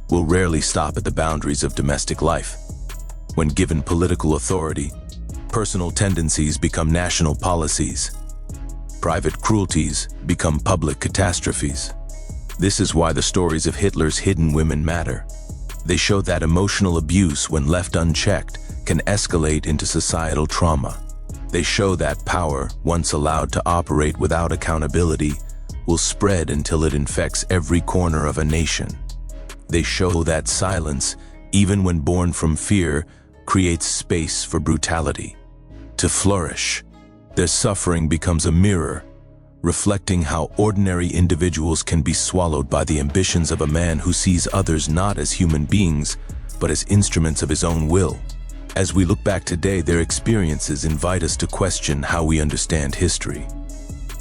will rarely stop at the boundaries of domestic life. When given political authority, personal tendencies become national policies. Private cruelties become public catastrophes. This is why the stories of Hitler's hidden women matter. They show that emotional abuse, when left unchecked, can escalate into societal trauma. They show that power, once allowed to operate without accountability, will spread until it infects every corner of a nation. They show that silence, even when born from fear, creates space for brutality to flourish. Their suffering becomes a mirror, reflecting how ordinary individuals can be swallowed by the ambitions of a man who sees others not as human beings, but as instruments of his own will. As we look back today, their experiences invite us to question how we understand history.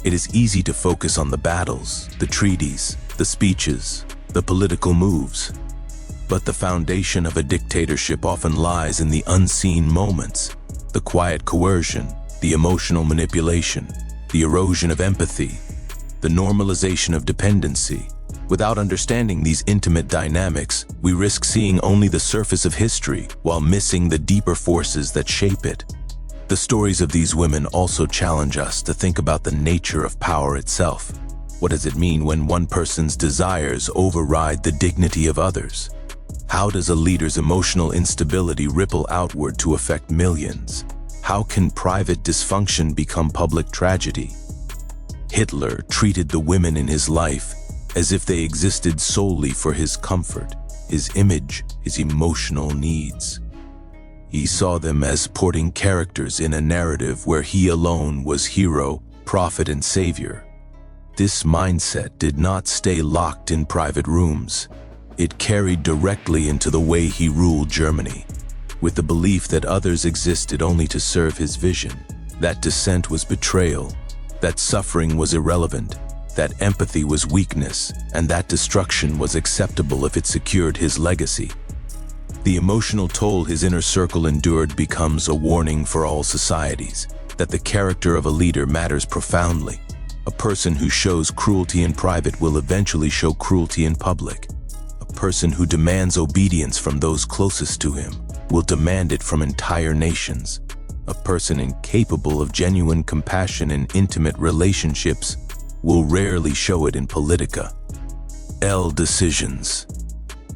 It is easy to focus on the battles, the treaties, the speeches, the political moves. But the foundation of a dictatorship often lies in the unseen moments, the quiet coercion, the emotional manipulation, the erosion of empathy, the normalization of dependency. Without understanding these intimate dynamics, we risk seeing only the surface of history while missing the deeper forces that shape it. The stories of these women also challenge us to think about the nature of power itself. What does it mean when one person's desires override the dignity of others? How does a leader's emotional instability ripple outward to affect millions? How can private dysfunction become public tragedy? Hitler treated the women in his life as if they existed solely for his comfort, his image, his emotional needs. He saw them as supporting characters in a narrative where he alone was hero, prophet, and savior. This mindset did not stay locked in private rooms. It carried directly into the way he ruled Germany, with the belief that others existed only to serve his vision, that dissent was betrayal, that suffering was irrelevant, that empathy was weakness, and that destruction was acceptable if it secured his legacy. The emotional toll his inner circle endured becomes a warning for all societies, that the character of a leader matters profoundly. A person who shows cruelty in private will eventually show cruelty in public. A person who demands obedience from those closest to him will demand it from entire nations. A person incapable of genuine compassion in intimate relationships will rarely show it in politica. Decisions.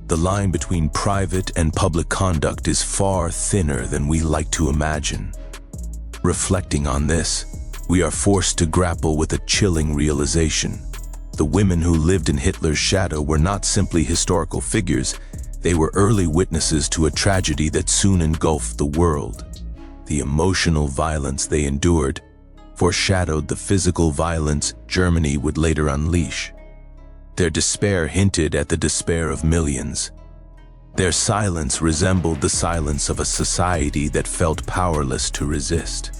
The line between private and public conduct is far thinner than we like to imagine. Reflecting on this, we are forced to grapple with a chilling realization. The women who lived in Hitler's shadow were not simply historical figures, they were early witnesses to a tragedy that soon engulfed the world. The emotional violence they endured foreshadowed the physical violence Germany would later unleash. Their despair hinted at the despair of millions. Their silence resembled the silence of a society that felt powerless to resist.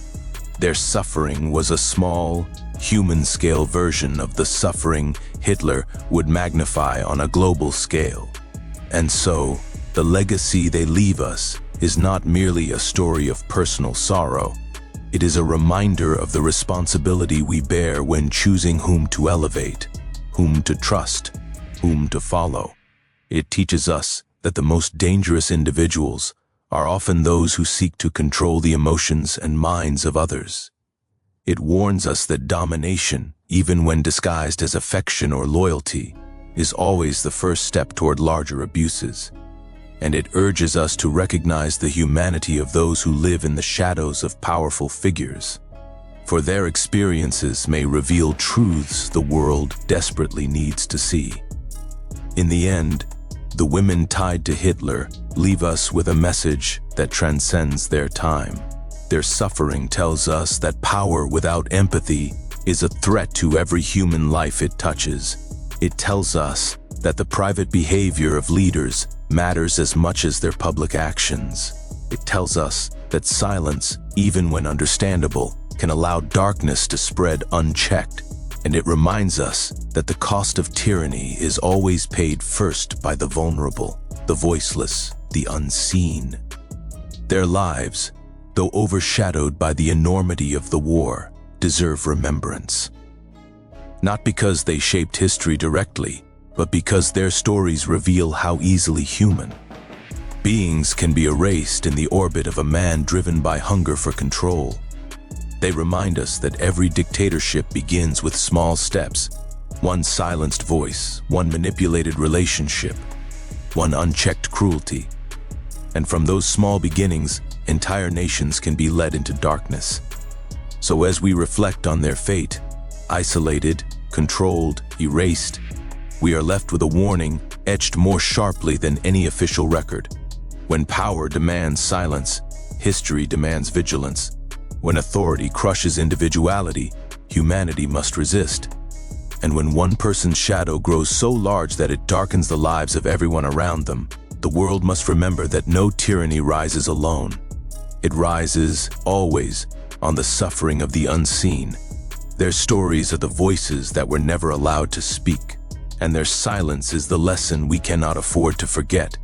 Their suffering was a small, human-scale version of the suffering Hitler would magnify on a global scale. And so, the legacy they leave us is not merely a story of personal sorrow. It is a reminder of the responsibility we bear when choosing whom to elevate, whom to trust, whom to follow. It teaches us that the most dangerous individuals are often those who seek to control the emotions and minds of others. It warns us that domination, even when disguised as affection or loyalty, is always the first step toward larger abuses. And it urges us to recognize the humanity of those who live in the shadows of powerful figures, for their experiences may reveal truths the world desperately needs to see. In the end, the women tied to Hitler leave us with a message that transcends their time. Their suffering tells us that power without empathy is a threat to every human life it touches. It tells us that the private behavior of leaders matters as much as their public actions. It tells us that silence, even when understandable, can allow darkness to spread unchecked. And it reminds us that the cost of tyranny is always paid first by the vulnerable, the voiceless, the unseen. Their lives, though overshadowed by the enormity of the war, deserve remembrance. Not because they shaped history directly, but because their stories reveal how easily human beings can be erased in the orbit of a man driven by hunger for control. They remind us that every dictatorship begins with small steps, one silenced voice, one manipulated relationship, one unchecked cruelty. And from those small beginnings, entire nations can be led into darkness. So as we reflect on their fate, isolated, controlled, erased, we are left with a warning etched more sharply than any official record. When power demands silence, history demands vigilance. When authority crushes individuality, humanity must resist. And when one person's shadow grows so large that it darkens the lives of everyone around them, the world must remember that no tyranny rises alone. It rises, always, on the suffering of the unseen. Their stories are the voices that were never allowed to speak, and their silence is the lesson we cannot afford to forget.